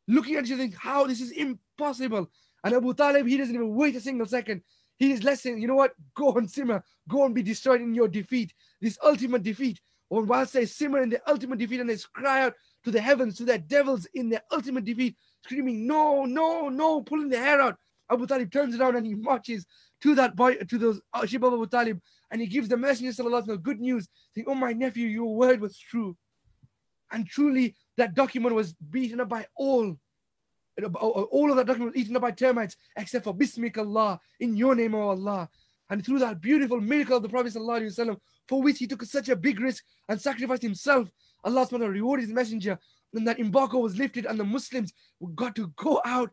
Looking at each other, thinking, how this is impossible. And Abu Talib, he doesn't even wait a single second. He is less saying, you know what, go and simmer, go and be destroyed in your defeat, this ultimate defeat. Or whilst they simmer in their ultimate defeat and they cry out to the heavens, to their devils in their ultimate defeat, screaming, "No, no, no," pulling their hair out. Abu Talib turns around and he marches to that boy, to those Shaykh Abu Talib, and he gives the Messenger sallallahu alaihi wasallam good news, saying, "Oh my nephew, your word was true." And truly, that document was beaten up by all of that document was eaten up by termites, except for Bismik Allah, in your name, O Allah. And through that beautiful miracle of the Prophet sallallahu alaihi wasallam, for which he took such a big risk and sacrificed himself, Allah subhanahu wa ta'ala rewarded his messenger, and that embargo was lifted, and the Muslims got to go out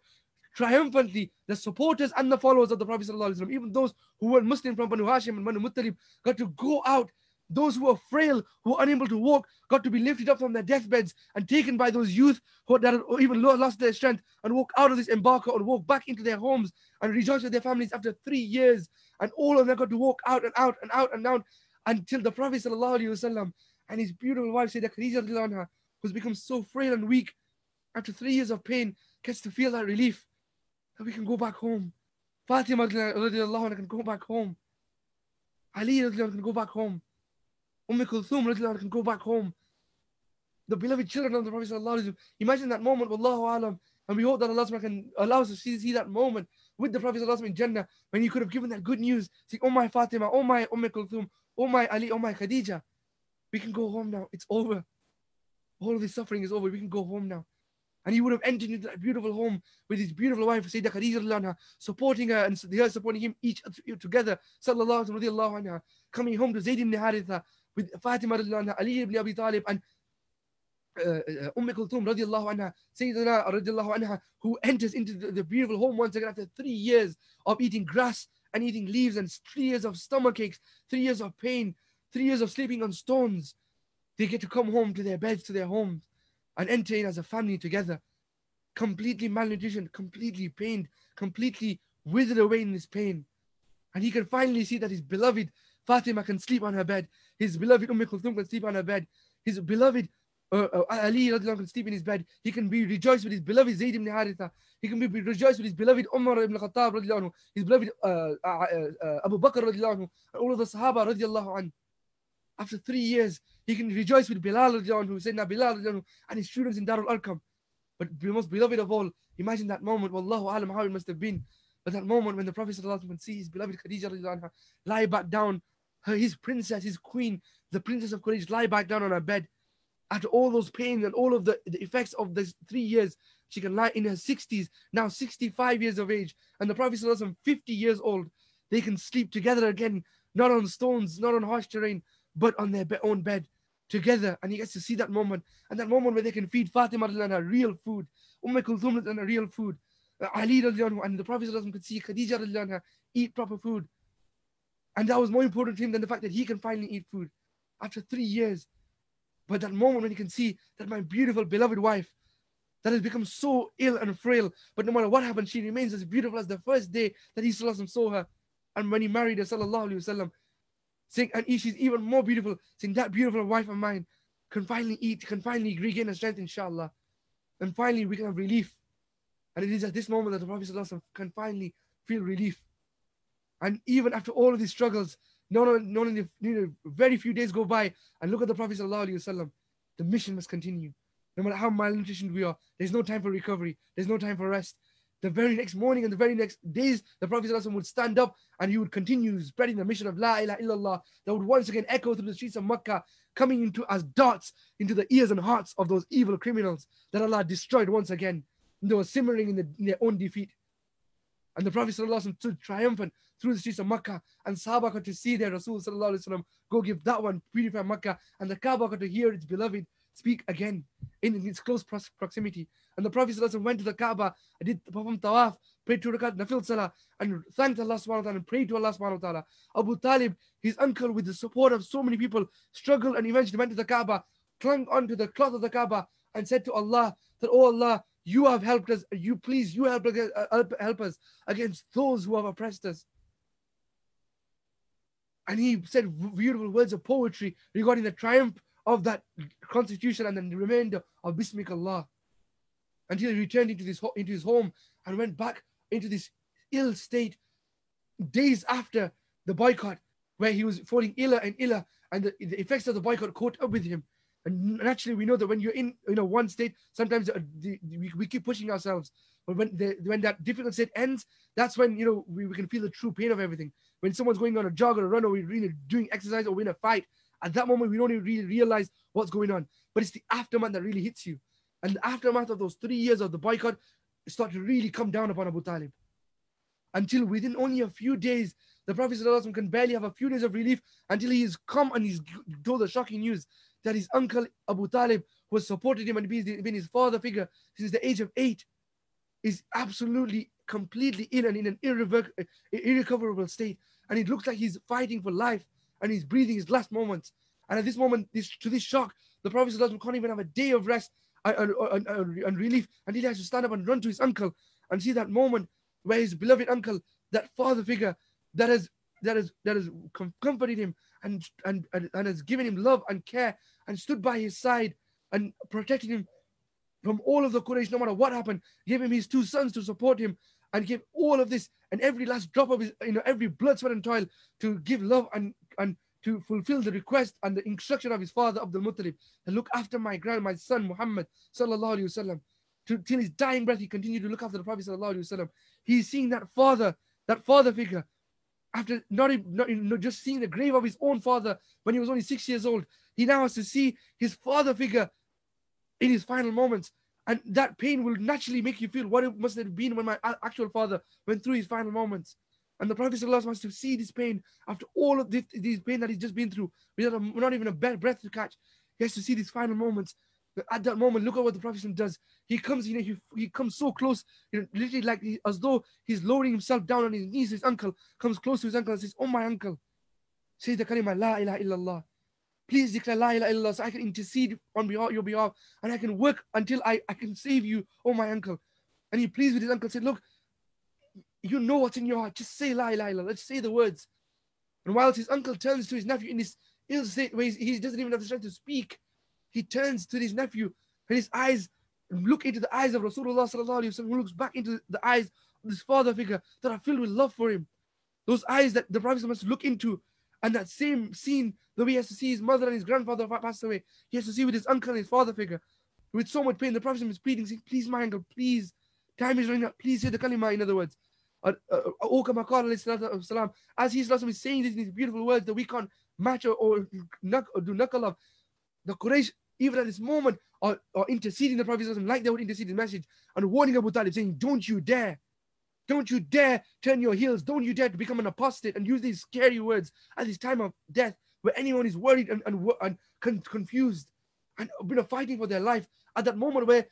triumphantly. The supporters and the followers of the Prophet sallallahu alaihi wasallam, even those who were Muslim from Banu Hashim and Banu Muttalib, got to go out. Those who were frail, who were unable to walk, got to be lifted up from their deathbeds and taken by those youth that had even lost their strength, and walk out of this embargo and walk back into their homes and rejoice with their families after 3 years. And all of them got to walk out and out and out and out until the Prophet sallallahu alaihi wasallam and his beautiful wife Sayyidah Khadija radhiyallahu anha, who's become so frail and weak after 3 years of pain, gets to feel that relief that we can go back home. Fatima radhiyallahu anha can go back home. Ali radhiyallahu anha can go back home. Kulthum radhiyallahu anha can go back home. The beloved children of the Prophet sallallahu alaihi wasallam. Imagine that moment, wallahu alam. And we hope that Allah can allow us to see that moment with the Prophet sallallahu alaihi wasallam in Jannah, when he could have given that good news, saying, "Oh my Fatima, oh my Kulthum, oh my Ali, oh my Khadija, we can go home now. It's over. All of this suffering is over. We can go home now." And he would have entered into that beautiful home with his beautiful wife, Sayyidah Khadija radhiyallahu anha, supporting her and her supporting him each together, sallallahu radhiyallahu anha, coming home to Zayd ibn Haritha with Fatima radhiyallahu anha, Ali ibn Abi Talib, and Kulthum radhiyallahu anha, Sayyidina radhiyallahu anha, who enters into the beautiful home once again after 3 years of eating grass and eating leaves, and 3 years of stomach aches, 3 years of pain, 3 years of sleeping on stones. They get to come home to their beds, to their homes, and enter in as a family together, completely malnutrition, completely pained, completely withered away in his pain. And he can finally see that his beloved Fatima can sleep on her bed. His beloved Kulthum can sleep on her bed. His beloved Ali radiallahu anhu can sleep in his bed. He can be rejoiced with his beloved Zayd ibn Haritha. He can be rejoiced with his beloved Umar ibn Khattab radiallahu anhu. His beloved Abu Bakr radiallahu anhu. And all of the Sahaba radiallahu anhu. After 3 years, he can rejoice with Bilal radiallahu anhu, Sayyidina Bilal radiallahu anhu, and his students in Darul Arqam. But the most beloved of all, imagine that moment, wallahu alam, how it must have been. But that moment when the Prophet ﷺ can see his beloved Khadija radiallahu anha lie back down, his princess, his queen, the princess of Quraysh, lie back down on her bed. After all those pains and all of the effects of these 3 years, she can lie in her 60s, now 65 years of age, and the Prophet ﷺ 50 years old. They can sleep together again, not on stones, not on harsh terrain, but on their own bed together. And he gets to see that moment, and that moment where they can feed Fatima radiallahu anha real food, Kulthum radiallahu anha real food, Ali radiallahu anhu, and the Prophet ﷺ could see Khadija radiallahu anha eat proper food. And that was more important to him than the fact that he can finally eat food after 3 years. But that moment when he can see that my beautiful beloved wife that has become so ill and frail, but no matter what happens, she remains as beautiful as the first day that he saw her. And when he married her, sallallahu alayhi wasallam, saying, and she's even more beautiful, saying that beautiful wife of mine can finally eat, can finally regain her strength, inshallah. And finally we can have relief. And it is at this moment that the Prophet sallallahu alayhi wasallam can finally feel relief. And even after all of these struggles, very few days go by, and look at the Prophet ﷺ. The mission must continue. No matter how malnutritioned we are, there's no time for recovery. There's no time for rest. The very next morning and the very next days, the Prophet ﷺ would stand up and he would continue spreading the mission of La ilaha illallah that would once again echo through the streets of Makkah, coming into as darts into the ears and hearts of those evil criminals that Allah destroyed once again. And they were simmering in their own defeat. And the Prophet ﷺ stood triumphant through the streets of Makkah, and Sahaba got to see their Rasul ﷺ go give that one, purify Makkah, and the Kaaba got to hear its beloved speak again in its close proximity. And the Prophet ﷺ went to the Kaaba, did perform tawaf, prayed 2 rakat nafil salah, and thanked Allah subhanahu wa ta'ala and prayed to Allah subhanahu wa ta'ala. Abu Talib, his uncle, with the support of so many people, struggled and eventually went to the Kaaba, clung onto the cloth of the Kaaba, and said to Allah that, oh Allah, you have helped us, you help us against those who have oppressed us. And he said beautiful words of poetry regarding the triumph of that constitution and then the remainder of Bismik Allah, until he returned into his home and went back into this ill state days after the boycott, where he was falling iller and iller, and the effects of the boycott caught up with him. And naturally, we know that when you're in one state, sometimes we keep pushing ourselves. But when that difficult state ends, that's when we can feel the true pain of everything. When someone's going on a jog or a run, or we're really doing exercise, or we're in a fight, at that moment we don't even really realize what's going on. But it's the aftermath that really hits you. And the aftermath of those 3 years of the boycott start to really come down upon Abu Talib. Until within only a few days, the Prophet ﷺ can barely have a few days of relief until he is come and he's told the shocking news that his uncle Abu Talib, who has supported him and been his father figure since the age of 8, is absolutely, completely ill and in an irrecoverable state. And it looks like he's fighting for life and he's breathing his last moments. And at this moment, to this shock, the Prophet ﷺ can't even have a day of rest and relief until he has to stand up and run to his uncle and see that moment where his beloved uncle, that father figure that has comforted him and has given him love and care and stood by his side and protected him from all of the Quraysh, no matter what happened, gave him his 2 sons to support him and gave all of this and every last drop of his, every blood, sweat and toil to give love and to fulfill the request and the instruction of his father Abdul Muttalib, to look after my son Muhammad sallallahu alaihi wasallam. Till his dying breath, he continued to look after the Prophet sallallahu alaihi wasallam. He's seeing that father figure. After not just seeing the grave of his own father when he was only 6 years old, he now has to see his father figure in his final moments. And that pain will naturally make you feel what it must have been when my actual father went through his final moments. And the Prophet ﷺ wants to see this pain after all of these pain that he's just been through, without not even a breath to catch. He has to see these final moments. At that moment, look at what the Prophet does. He comes, he comes so close, literally like as though he's lowering himself down on his knees. His uncle comes close to his uncle and says, "Oh, my uncle, say the kalima La ilaha illallah. Please declare La ilaha illallah so I can intercede on your behalf and I can work until I can save you, oh my uncle." And he pleads with his uncle, said, look, you know what's in your heart. Just say la ilaha illallah. Let's say the words. And whilst his uncle turns to his nephew in this ill state where he doesn't even have the strength to speak, he turns to his nephew and his eyes look into the eyes of Rasulullah sallallahu alaihi wasallam, who looks back into the eyes of this father figure that are filled with love for him. Those eyes that the Prophet must look into, and that same scene, the way he has to see his mother and his grandfather passed away, he has to see with his uncle and his father figure. With so much pain, the Prophet is pleading, saying, please, my uncle, please, time is running out, please say the kalima, in other words. As he is saying these beautiful words that we can't match or do knuckle of, the Quraysh, even at this moment, are interceding the Prophet like they would intercede his message and warning Abu Talib, saying, don't you dare turn your heels, don't you dare to become an apostate and use these scary words at this time of death where anyone is worried and confused and fighting for their life. At that moment where,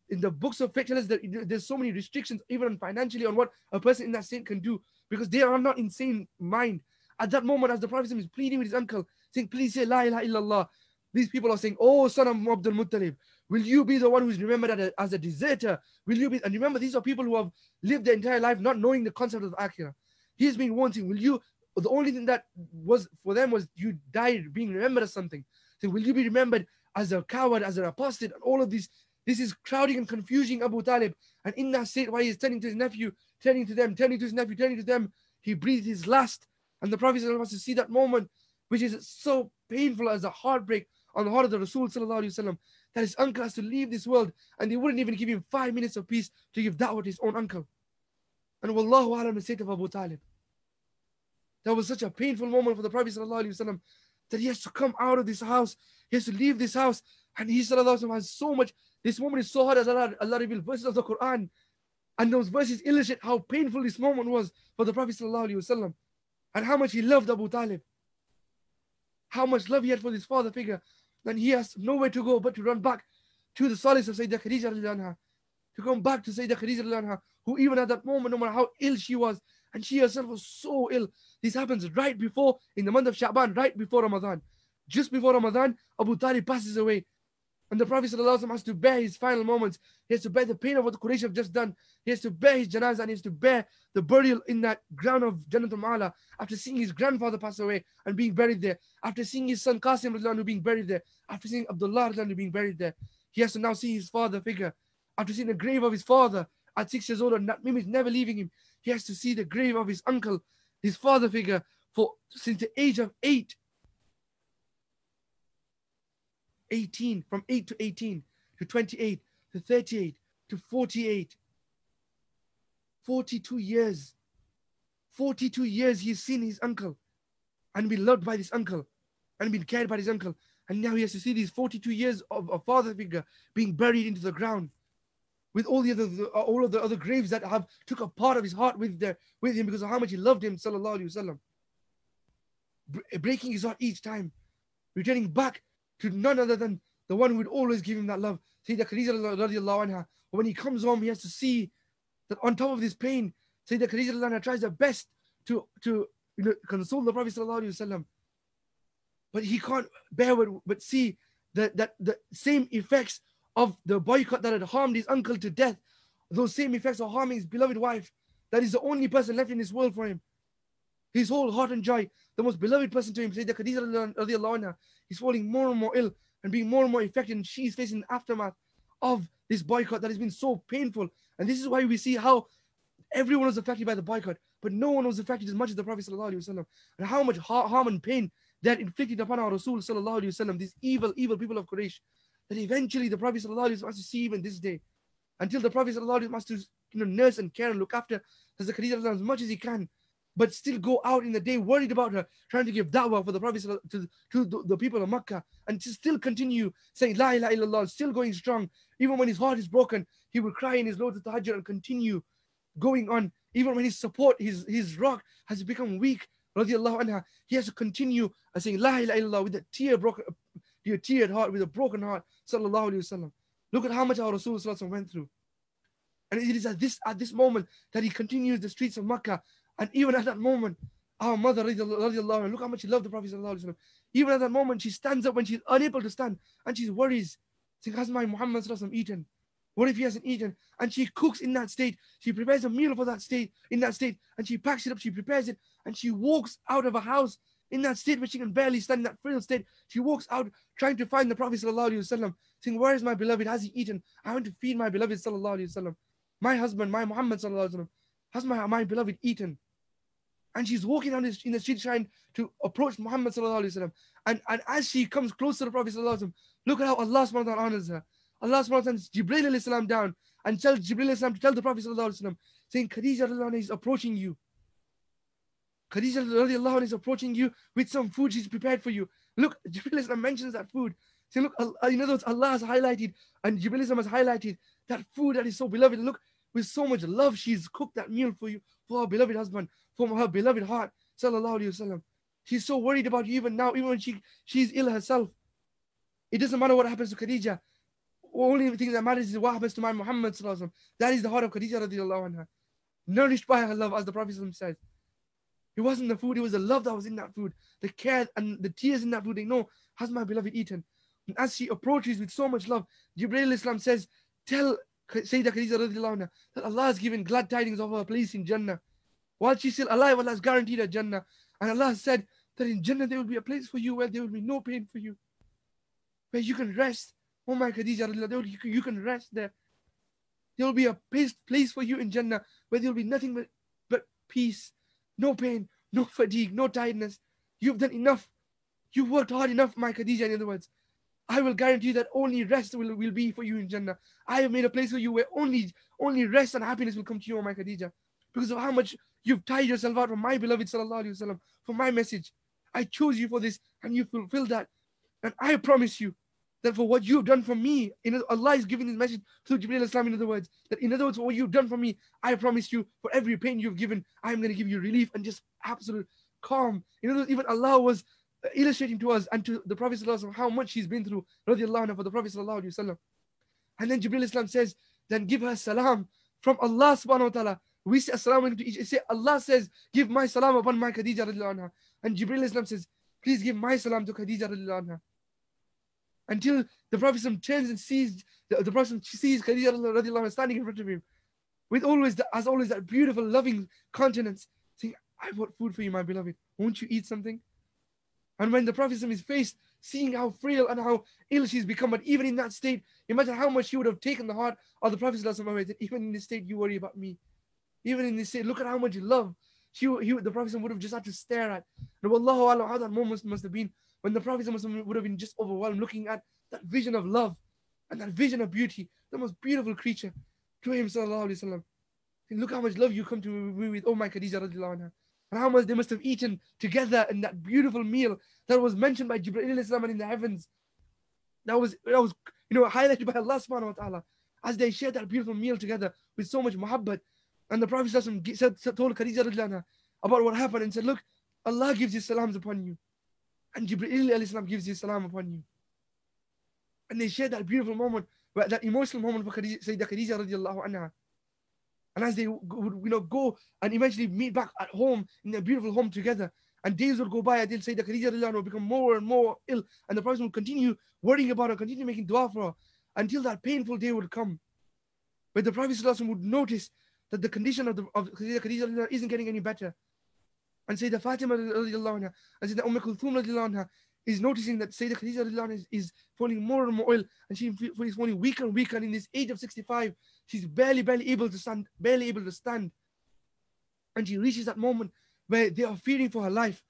in the books of faith tell us that there's so many restrictions, even financially, on what a person in that state can do, because they are not insane mind. At that moment, as the Prophet is pleading with his uncle, saying, please say la ilaha illallah, these people are saying, oh, son of Abdul Muttalib, will you be the one who's remembered as a deserter? Will you be? And remember, these are people who have lived their entire life not knowing the concept of Akhirah. He has been wanting, will you, the only thing that was for them was you died being remembered as something. So will you be remembered as a coward, as an apostate, and all of this? This is crowding and confusing Abu Talib. And in that state, while he's turning to his nephew, turning to them, turning to his nephew, turning to them, he breathed his last. And the Prophet wants to see that moment, which is so painful as a heartbreak on the heart of the Rasul sallallahu alaihi wasallam, that his uncle has to leave this world, and they wouldn't even give him 5 minutes of peace to give da'wah to his own uncle. And wallahu alam, the state of Abu Talib. That was such a painful moment for the Prophet sallallahu alaihi wasallam, that he has to come out of this house, he has to leave this house, and he sallallahu alaihi wasallam has so much. This moment is so hard as Allah revealed verses of the Quran, and those verses illustrate how painful this moment was for the Prophet sallallahu alaihi wasallam, and how much he loved Abu Talib, how much love he had for his father figure. Then he has nowhere to go but to run back to the solace of Sayyidah Khadija radiallahu anha, to come back to Sayyidah Khadija radiallahu anha, who even at that moment, no matter how ill she was, and she herself was so ill. This happens right before, in the month of Sha'ban, right before Ramadan. Just before Ramadan, Abu Talib passes away. And the Prophet ﷺ has to bear his final moments. He has to bear the pain of what the Quraysh have just done. He has to bear his janazah, and he has to bear the burial in that ground of Jannatul Ma'ala, after seeing his grandfather pass away and being buried there, after seeing his son Qasim radiallahu anhu being buried there, after seeing Abdullah radiallahu anhu being buried there. He has to now see his father figure. After seeing the grave of his father at 6 years old and that image never leaving him, he has to see the grave of his uncle, his father figure, since the age of 18, from 8 to 18, to 28, to 38, to 48. 42 years. 42 years he's seen his uncle and been loved by this uncle and been cared by his uncle. And now he has to see these 42 years of a father figure being buried into the ground with all of the other graves that have took a part of his heart with him because of how much he loved him, sallallahu alaihi wasallam. Breaking his heart each time, returning back to none other than the one who would always give him that love, Sayyidah Khadija radiallahu anha. When he comes home, he has to see that on top of this pain, Sayyidah Khadija radiallahu anha tries her best to console the Prophet sallallahu alaihi wasallam, but he can't bear but see that the same effects of the boycott that had harmed his uncle to death, those same effects are harming his beloved wife. That is the only person left in this world for him. His whole heart and joy, the most beloved person to him, Sayyidah Khadija radiallahu anha, he's falling more and more ill and being more and more affected, and she's facing the aftermath of this boycott that has been so painful. And this is why we see how everyone was affected by the boycott, but no one was affected as much as the Prophet sallallahu alaihi wasallam, and how much harm and pain that inflicted upon our Rasul sallallahu alaihi wasallam, these evil people of Quraysh, that eventually the Prophet sallallahu alaihi wasallam has to see even this day, until the Prophet sallallahu alaihi wasallam has to nurse and care and look after Hazrat Khadija as much as he can, but still go out in the day worried about her, trying to give da'wah for the Prophet to the people of Makkah, and to still continue saying La ilaha illallah, still going strong. Even when his heart is broken, he will cry in his low to tahajjud and continue going on. Even when his support, his rock has become weak, radiallahu anha, he has to continue saying La ilaha illallah with a teared heart, with a broken heart, sallallahu alayhi wasallam. Look at how much our Rasul went through. And it is at this moment that he continues the streets of Makkah. And even at that moment, our mother, radiallahu anha, look how much she loved the Prophet sallallahu alaihi wasallam. Even at that moment, she stands up when she's unable to stand, and she worries, saying, has my Muhammad sallallahu alaihi wasallam eaten? What if he hasn't eaten? And she cooks in that state. She prepares a meal for that state, in that state, and she packs it up, she prepares it, and she walks out of a house in that state where she can barely stand, in that frail state. She walks out trying to find the Prophet sallallahu alaihi wasallam, saying, where is my beloved? Has he eaten? I want to feed my beloved sallallahu alaihi wasallam. My husband, my Muhammad sallallahu alaihi wasallam. Has my beloved eaten? And she's walking down in the street trying to approach Muhammad sallallahu alaihi wasallam. And as she comes close to the Prophet sallallahu alaihi wasallam, look at how Allah subhanahu wa ta'ala honors her. Allah subhanahu wa ta'ala sends Jibreel alayhi salam down and tells Jibreel alayhi salam to tell the Prophet sallallahu alaihi wasallam, saying, Khadija radiallahu anha is approaching you. Khadija radiallahu anha is approaching you with some food she's prepared for you. Look, Jibreel alayhi salam mentions that food. Say, look, in other words, Allah has highlighted and Jibreel alayhi salam has highlighted that food that is so beloved. Look, with so much love, she's cooked that meal for you, for her beloved husband, from her beloved heart, sallallahu alaihi wasallam. She's so worried about you even now, even when she's ill herself. It doesn't matter what happens to Khadija. Only thing that matters is what happens to my Muhammad sallallahu alaihi wasallam. That is the heart of Khadija radiallahu anha, nourished by her love, as the Prophet says. It wasn't the food, it was the love that was in that food, the care and the tears in that food. They know, has my beloved eaten? And as she approaches with so much love, Jibreel Islam says, tell Sayyidah Khadija radiallahu anha that Allah has given glad tidings of her place in Jannah. While she's still alive, Allah has guaranteed her Jannah. And Allah has said that in Jannah there will be a place for you where there will be no pain for you, where you can rest. Oh my Khadija radiallahu anha, you can rest there. There will be a place for you in Jannah where there will be nothing but peace, no pain, no fatigue, no tiredness. You've done enough. You've worked hard enough, my Khadija, in other words. I will guarantee you that only rest will be for you in Jannah. I have made a place for you where only rest and happiness will come to you, O my Khadija. Because of how much you've tired yourself out from my beloved sallallahu alaihi wasallam, for my message. I chose you for this and you fulfill that. And I promise you that for what you've done for me, Allah is giving this message through Jibreel Islam, in other words, that in other words, for what you've done for me, I promise you, for every pain you've given, I'm going to give you relief and just absolute calm. In other words, even Allah was illustrating to us and to the Prophet ﷺ how much he's been through, radiallahu anhu, for the Prophet ﷺ. And then Jibreel Islam says, then give her salam from Allah subhanahu wa ta'ala. We say assalamu alaikum to each. Say, Allah says, give my salam upon my Khadija radiallahu anha. And Jibreel Islam says, please give my salam to Khadija radiallahu anha. Until the Prophet turns and sees the Prophet sees Khadija radiallahu anha standing in front of him with always that beautiful, loving countenance, saying, I brought food for you, my beloved. Won't you eat something? And when the Prophet is faced, seeing how frail and how ill she's become, but even in that state, imagine how much she would have taken the heart of the Prophet away, that even in this state, you worry about me. Even in this state, look at how much love the Prophet would have just had to stare at. And wallahu alam, how that moment must have been, when the Prophet would have been just overwhelmed, looking at that vision of love and that vision of beauty, the most beautiful creature to him, sallallahu alaihi wasallam. Look how much love you come to me with, oh my Khadija radiallahu anha. And how much they must have eaten together in that beautiful meal that was mentioned by Jibreel Islam and in the heavens. That was highlighted by Allah subhanahu wa ta'ala as they shared that beautiful meal together with so much muhabbat. And the Prophet told Khadija radiallahu anha about what happened and said, look, Allah gives his salams upon you. And Jibreel Islam gives his salam upon you. And they shared that beautiful moment, that emotional moment for Sayyidah Khadija radiallahu anha. And as they would go and eventually meet back at home in their beautiful home together, and days would go by until Sayyidah Khadija radiallahu anha would become more and more ill, and the Prophet would continue worrying about her, continue making dua for her, until that painful day would come, where the Prophet would notice that the condition of Khadija radiallahu anha isn't getting any better. And Sayyidah Fatima radiallahu anha and Sayyidah Kulthum radiallahu anha is noticing that Sayyidah Khadija radiallahu anha is falling more and more ill, and she is falling weaker and weaker. And in this age of 65, she's barely able to stand. And she reaches that moment where they are fearing for her life.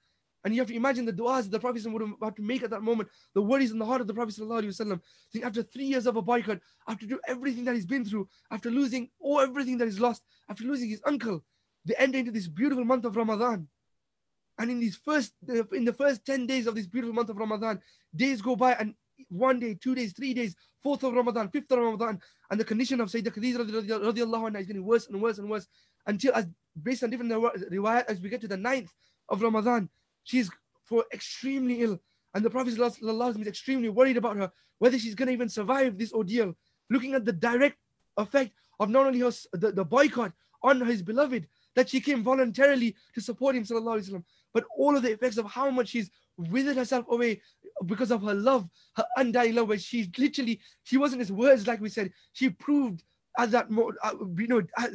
And you have to imagine the du'as that the Prophet would have to make at that moment, the worries in the heart of the Prophet sallallahu alaihi wasallam. So after 3 years of a boycott, after doing everything that he's been through, after losing everything that he's lost, after losing his uncle, they enter into this beautiful month of Ramadan. And in the first 10 days of this beautiful month of Ramadan, days go by, and 1 day, 2 days, 3 days, 4th of Ramadan, 5th of Ramadan, and the condition of Sayyidah Khadija radiallahu anha is getting worse and worse and worse, until, based on different riwayat, as we get to the 9th of Ramadan, she's extremely ill. And the Prophet ﷺ is extremely worried about her, whether she's going to even survive this ordeal, looking at the direct effect of not only the boycott on his beloved, that she came voluntarily to support him, sallallahu alaihi wasallam, but all of the effects of how much she's withered herself away, because of her love, her undying love, where she wasn't just words, like we said, she proved at that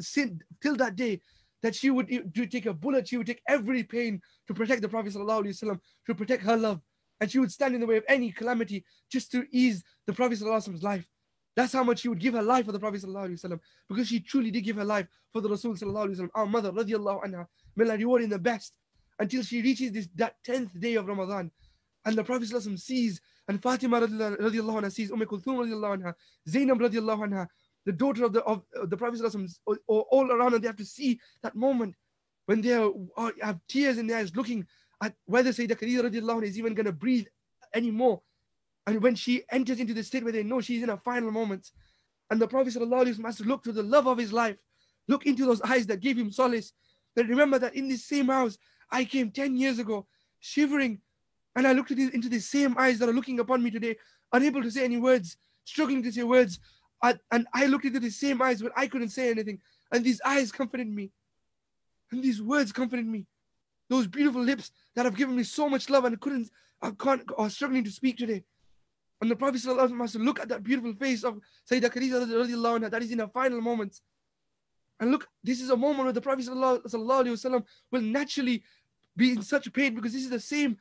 sin till that day that she would take a bullet, she would take every pain to protect the Prophet sallallahu alaihi wasallam, to protect her love, and she would stand in the way of any calamity just to ease the Prophet sallallahu alaihi wasallam's life. That's how much she would give her life for the Prophet sallallahu alaihi wasallam, because she truly did give her life for the Rasul sallallahu alaihi wasallam. Our mother radiallahu anha, may Allah reward in the best, until she reaches that 10th day of Ramadan, and the Prophet sallallahu alaihi wasallam sees, and Fatima radiallahu anha sees, Kulthum radiallahu anha, Zainab radiallahu anha, the daughter of the Prophet sallallahu alaihi wasallam, all around, and they have to see that moment when they have tears in their eyes, looking at whether Sayyidah Khadija radiallahu anha is even going to breathe anymore. And when she enters into the state where they know she's in her final moments, and the Prophet sallallahu alaihi wasallam has to look to the love of his life, look into those eyes that gave him solace, that remember that in this same house I came 10 years ago, shivering, and I looked into the same eyes that are looking upon me today, unable to say any words, struggling to say words, and I looked into the same eyes when I couldn't say anything, and these eyes comforted me, and these words comforted me. Those beautiful lips that have given me so much love and are struggling to speak today. And the Prophet sallallahu alaihi wasallam has to look at that beautiful face of Sayyidah Khadija radiallahu anha that is in her final moments. And look, this is a moment where the Prophet sallallahu alaihi wasallam will naturally be in such pain, because this is the same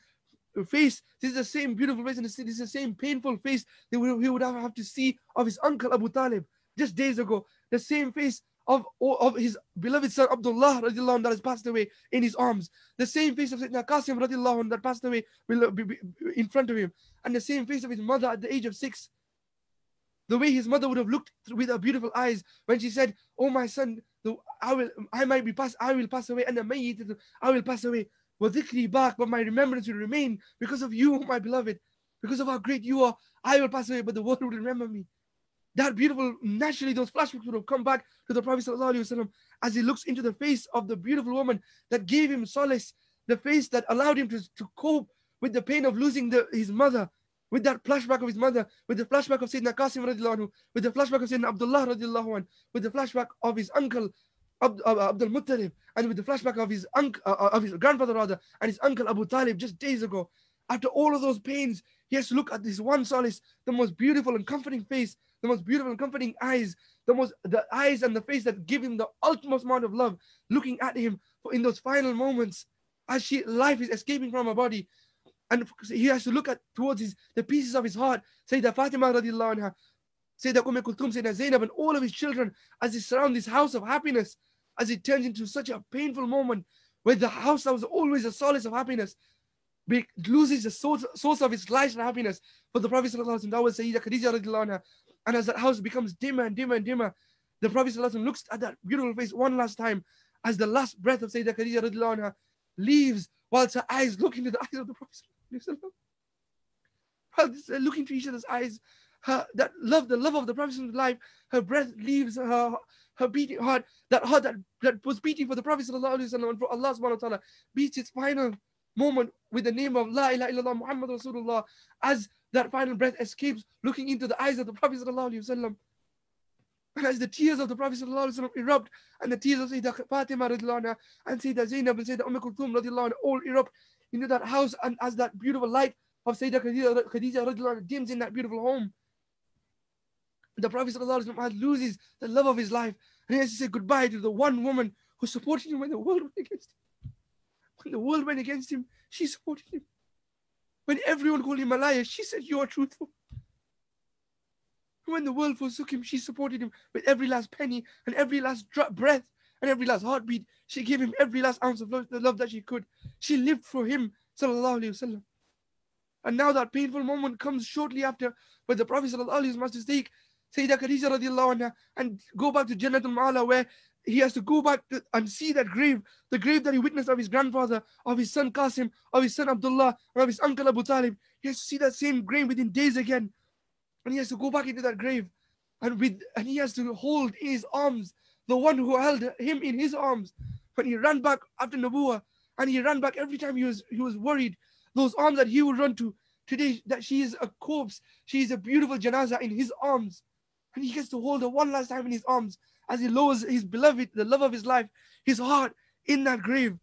face, this is the same beautiful face, and this is the same painful face that he would have to see of his uncle Abu Talib just days ago. The same face of his beloved son Abdullah radiallahu anhu that has passed away in his arms. The same face of Sayyidina Qasim radiallahu anhu that passed away will be in front of him. And the same face of his mother at the age of 6. The way his mother would have looked with her beautiful eyes when she said, "Oh my son, I will pass away, and I will pass away. وَذِكْرِي back, but my remembrance will remain because of you, my beloved. Because of how great you are, I will pass away, but the world will remember me." That beautiful, naturally, those flashbacks would have come back to the Prophet ﷺ as he looks into the face of the beautiful woman that gave him solace, the face that allowed him to cope with the pain of losing his mother, with that flashback of his mother, with the flashback of Sayyidina Qasim radiallahu anhu, with the flashback of Sayyidina Abdullah radiallahu anhu, with the flashback of his uncle Abdul Muttalib, and with the flashback of his grandfather rather, and his uncle Abu Talib just days ago. After all of those pains, he has to look at this one solace, the most beautiful and comforting face, the most beautiful and comforting eyes, the eyes and the face that give him the utmost amount of love, looking at him in those final moments as life is escaping from her body. And he has to look towards the pieces of his heart, Sayyidah Fatima radiallahu anha, Sayyidah Kulthum, Sayyidah Zainab, and all of his children, as they surround this house of happiness, as it turns into such a painful moment where the house that was always a solace of happiness loses the source of its life and happiness for the Prophet sallallahu alaihi wasallam. That was Sayyidah Khadija radiallahu anha. And as that house becomes dimmer and dimmer and dimmer, the Prophet sallallahu alaihi wasallam looks at that beautiful face one last time as the last breath of Sayyidah Khadija radiallahu anha leaves, whilst her eyes look into the eyes of the Prophet sallallahu alaihi wasallam. While looking to each other's eyes, the love of the Prophet's life, her breath leaves her beating heart, that heart that was beating for the Prophet sallallahu alaihi wasallam and for Allah subhanahu wa ta'ala, beats its final moment with the name of La ilaha illallah Muhammad Rasulullah, as that final breath escapes, looking into the eyes of the Prophet sallallahu alaihi wasallam. And as the tears of the Prophet sallallahu alaihi wasallam erupt, and the tears of Sayyidah Fatima radiallahu anha, and Sayyidah Zainab and Sayyidah Kulthum radiallahu anha all erupt into that house, and as that beautiful light of Sayyidah Khadija radiallahu anha dims in that beautiful home, the Prophet sallallahu alaihi wasallam loses the love of his life, and he has to say goodbye to the one woman who supported him when the world went against him. When the world went against him, she supported him. When everyone called him a liar, she said, "You are truthful." When the world forsook him, she supported him with every last penny and every last breath and every last heartbeat. She gave him every last ounce of the love that she could. She lived for him, sallallahu alaihi wasallam. And now that painful moment comes shortly after, where the Prophet sallallahu alaihi wasallam must take Sayyidah Khadija radiallahu anha and go back to Jannatul Ma'ala, where he has to go back and see that grave, the grave that he witnessed of his grandfather, of his son Qasim, of his son Abdullah, and of his uncle Abu Talib. He has to see that same grave within days again. And he has to go back into that grave. And he has to hold in his arms the one who held him in his arms when he ran back after Nabuwa. And he ran back every time he was worried. Those arms that he would run to. Today, that she is a corpse. She is a beautiful janazah in his arms. And he gets to hold her one last time in his arms as he lowers his beloved, the love of his life, his heart in that grave.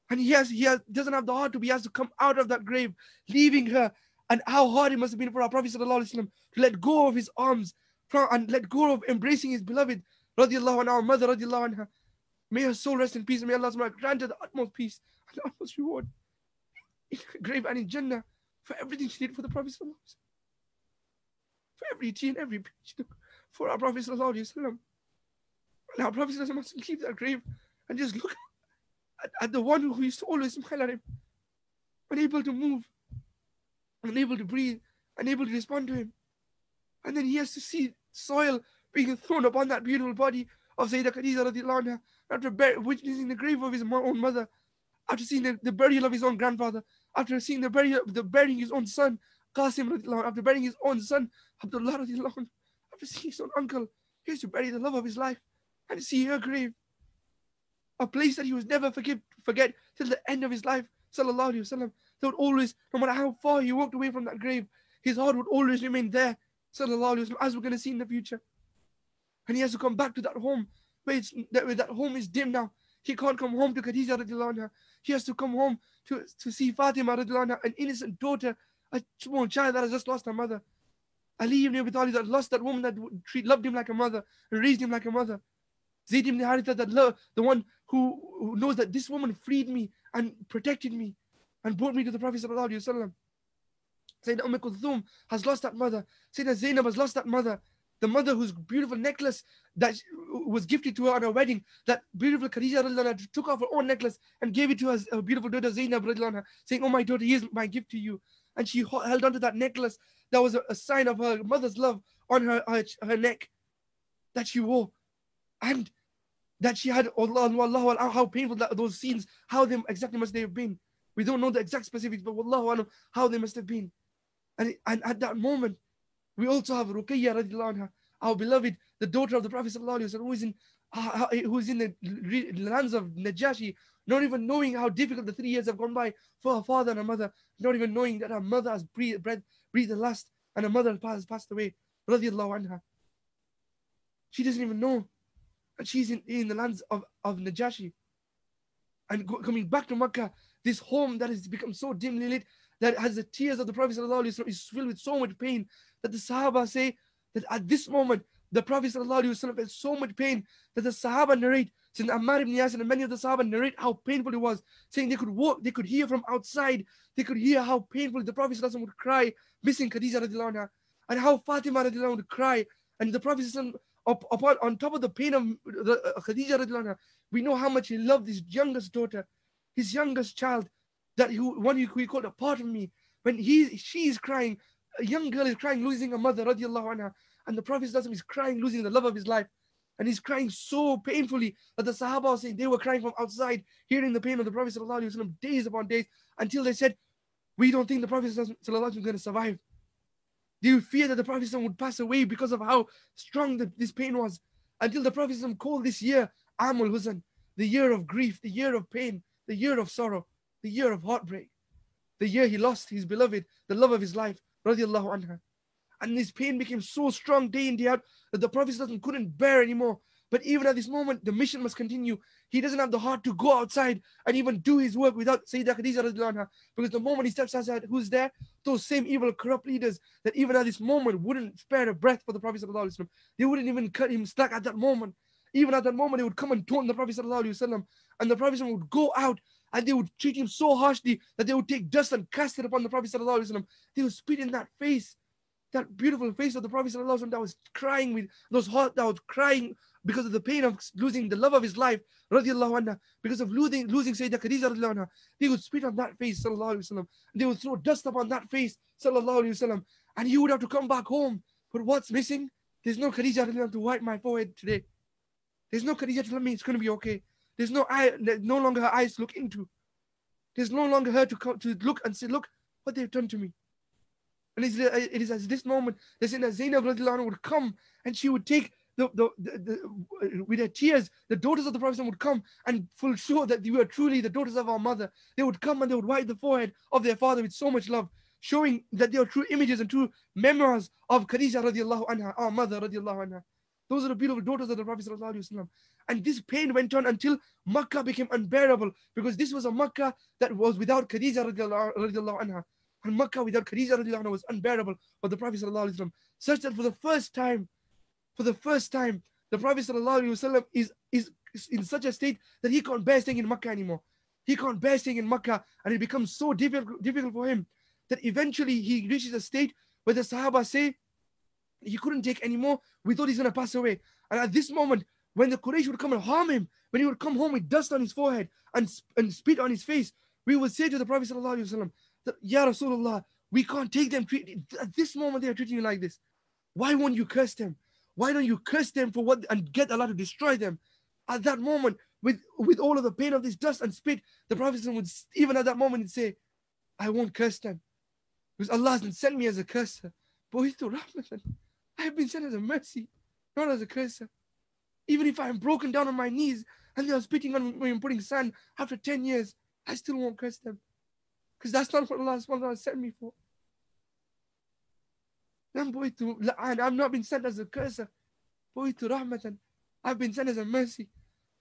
And he doesn't have the heart to be asked to come out of that grave, leaving her And how hard it must have been for our Prophet ﷺ to let go of his arms and let go of embracing his beloved, radiallahu anha, our mother, radiallahu anha. May her soul rest in peace. May Allah grant her the utmost peace and the utmost reward in her grave and in Jannah for everything she did for the Prophet ﷺ. For every tea and every pinch she took for our Prophet ﷺ. And our Prophet ﷺ must leave that grave and just look at the one who used to always smile at him, unable to move, unable to breathe, unable to respond to him. And then he has to see soil being thrown upon that beautiful body of Sayyidah Khadija radiallahu anha, after witnessing the grave of his own mother, after seeing the burial of his own grandfather, after seeing the burying his own son, Qasim radiallahu anhu, after burying his own son, Abdullah radiallahu anhu, after seeing his own uncle, he has to bury the love of his life and see her grave, a place that he was never forget till the end of his life, sallallahu alayhi wasallam. They would always, no matter how far he walked away from that grave, his heart would always remain there, sallallahu alayhi wasallam, as we're going to see in the future. And he has to come back to that home where that home is dim now. He can't come home to Khadija radiallahu anha. He has to come home to see Fatima radiallahu anha, an innocent daughter, a small child that has just lost her mother. Ali ibn Abi Talib that lost that woman that loved him like a mother and raised him like a mother. Zayd ibn Haritha that loved the one who knows that this woman freed me and protected me and brought me to the Prophet sallallahu alaihi wasallam. Sayyidina Kulthum has lost that mother. Sayyidina Zainab has lost that mother. The mother whose beautiful necklace that was gifted to her on her wedding, that beautiful Khadija radiallahu anha took off her own necklace and gave it to her beautiful daughter Zainab radiallahu anha, saying, "Oh my daughter, here's my gift to you." And she held onto that necklace that was a sign of her mother's love on her neck that she wore. And that she had, Allah, how painful those scenes, how they exactly must they have been. We don't know the exact specifics, but wallahu, how they must have been. And at that moment, we also have Ruqayya radiallahu anha, our beloved, the daughter of the Prophet sallallahu alaihi wasallam, who is in the lands of Najashi, not even knowing how difficult the 3 years have gone by for her father and her mother, not even knowing that her mother has breathed the last and her mother has passed away, radiallahu anha. She doesn't even know. And she's in the lands of Najashi. And coming back to Makkah, this home that has become so dimly lit, that has the tears of the Prophet ﷺ, is filled with so much pain, that the Sahaba say that at this moment, the Prophet ﷺ felt so much pain that the Sahaba narrate, saying Ammar ibn Yasir and many of the Sahaba narrate how painful it was, saying they could walk, they could hear from outside, they could hear how painfully the Prophet ﷺ would cry, missing Khadija radiallahu anha, and how Fatima radiallahu anha would cry, and the Prophet ﷺ, on top of the pain of Khadija radiallahu anha, we know how much he loved his youngest daughter, his youngest child, that he called a part of me. When she is crying, a young girl is crying, losing a mother, radiallahu anha, and the Prophet is crying, losing the love of his life. And he's crying so painfully that the Sahaba are saying they were crying from outside, hearing the pain of the Prophet ﷺ days upon days, until they said, we don't think the Prophet ﷺ is going to survive. They would fear that the Prophet ﷺ would pass away because of how strong this pain was, until the Prophet ﷺ called this year Amul Huzn, the year of grief, the year of pain, the year of sorrow, the year of heartbreak, the year he lost his beloved, the love of his life, radiallahu anha. And his pain became so strong day in, day out, that the Prophet ﷺ couldn't bear anymore. But even at this moment, the mission must continue. He doesn't have the heart to go outside and even do his work without Sayyidah Khadija radiallahu anha. Because the moment he steps outside, who's there? Those same evil, corrupt leaders that even at this moment wouldn't spare a breath for the Prophet ﷺ. They wouldn't even cut him slack at that moment. Even at that moment, they would come and taunt the Prophet ﷺ. And the Prophet ﷺ would go out and they would treat him so harshly that they would take dust and cast it upon the Prophet ﷺ. They would spit in that face, that beautiful face of the Prophet ﷺ that was crying with those heart, that was crying because of the pain of losing the love of his life, radiallahu anha, because of losing Sayyidah Khadija radiallahu anha. They would spit on that face, sallallahu alayhi wasallam. They would throw dust upon that face, sallallahu alayhi wasallam. And he would have to come back home. But what's missing? There's no Khadija radiallahu anha to wipe my forehead today. There's no Khadija to tell me it's going to be okay. There's no longer her eyes to look into. There's no longer her to look and say, look what they've done to me. And it is at this moment that Zainab radiallahu anha would come and she would take with her tears, the daughters of the Prophet would come and full show that they were truly the daughters of our mother. They would come and they would wipe the forehead of their father with so much love, showing that they are true images and true memoirs of Khadija radiallahu anha, our mother radiallahu anha. Those are the beautiful daughters of the Prophet sallallahu alaihi wasallam. And this pain went on until Makkah became unbearable, because this was a Makkah that was without Khadija radiallahu anha. And Makkah without Khadija radiallahu anha was unbearable for the Prophet sallallahu alaihi wasallam. Such that for the first time, the Prophet sallallahu alaihi wasallam is in such a state that he can't bear staying in Makkah anymore. He can't bear staying in Makkah, and it becomes so difficult for him that eventually he reaches a state where the Sahaba say he couldn't take anymore. We thought he's going to pass away. And at this moment, when the Quraysh would come and harm him, when he would come home with dust on his forehead and spit on his face, we would say to the Prophet sallallahu alaihi wasallam that, Ya Rasulullah, we can't take them. At this moment, they are treating you like this. Why won't you curse them? Why don't you curse them for what and get Allah to destroy them? At that moment, with all of the pain of this dust and spit, the Prophet would, even at that moment, he'd say, I won't curse them. Because Allah hasn't sent me as a curser. But he's to rahmatan. I have been sent as a mercy, not as a curser. Even if I am broken down on my knees and they are spitting on me and putting sand after 10 years, I still won't curse them. Because that's not what Allah sent me for. I've not been sent as a curser. Boy to rahmatan. I've been sent as a mercy.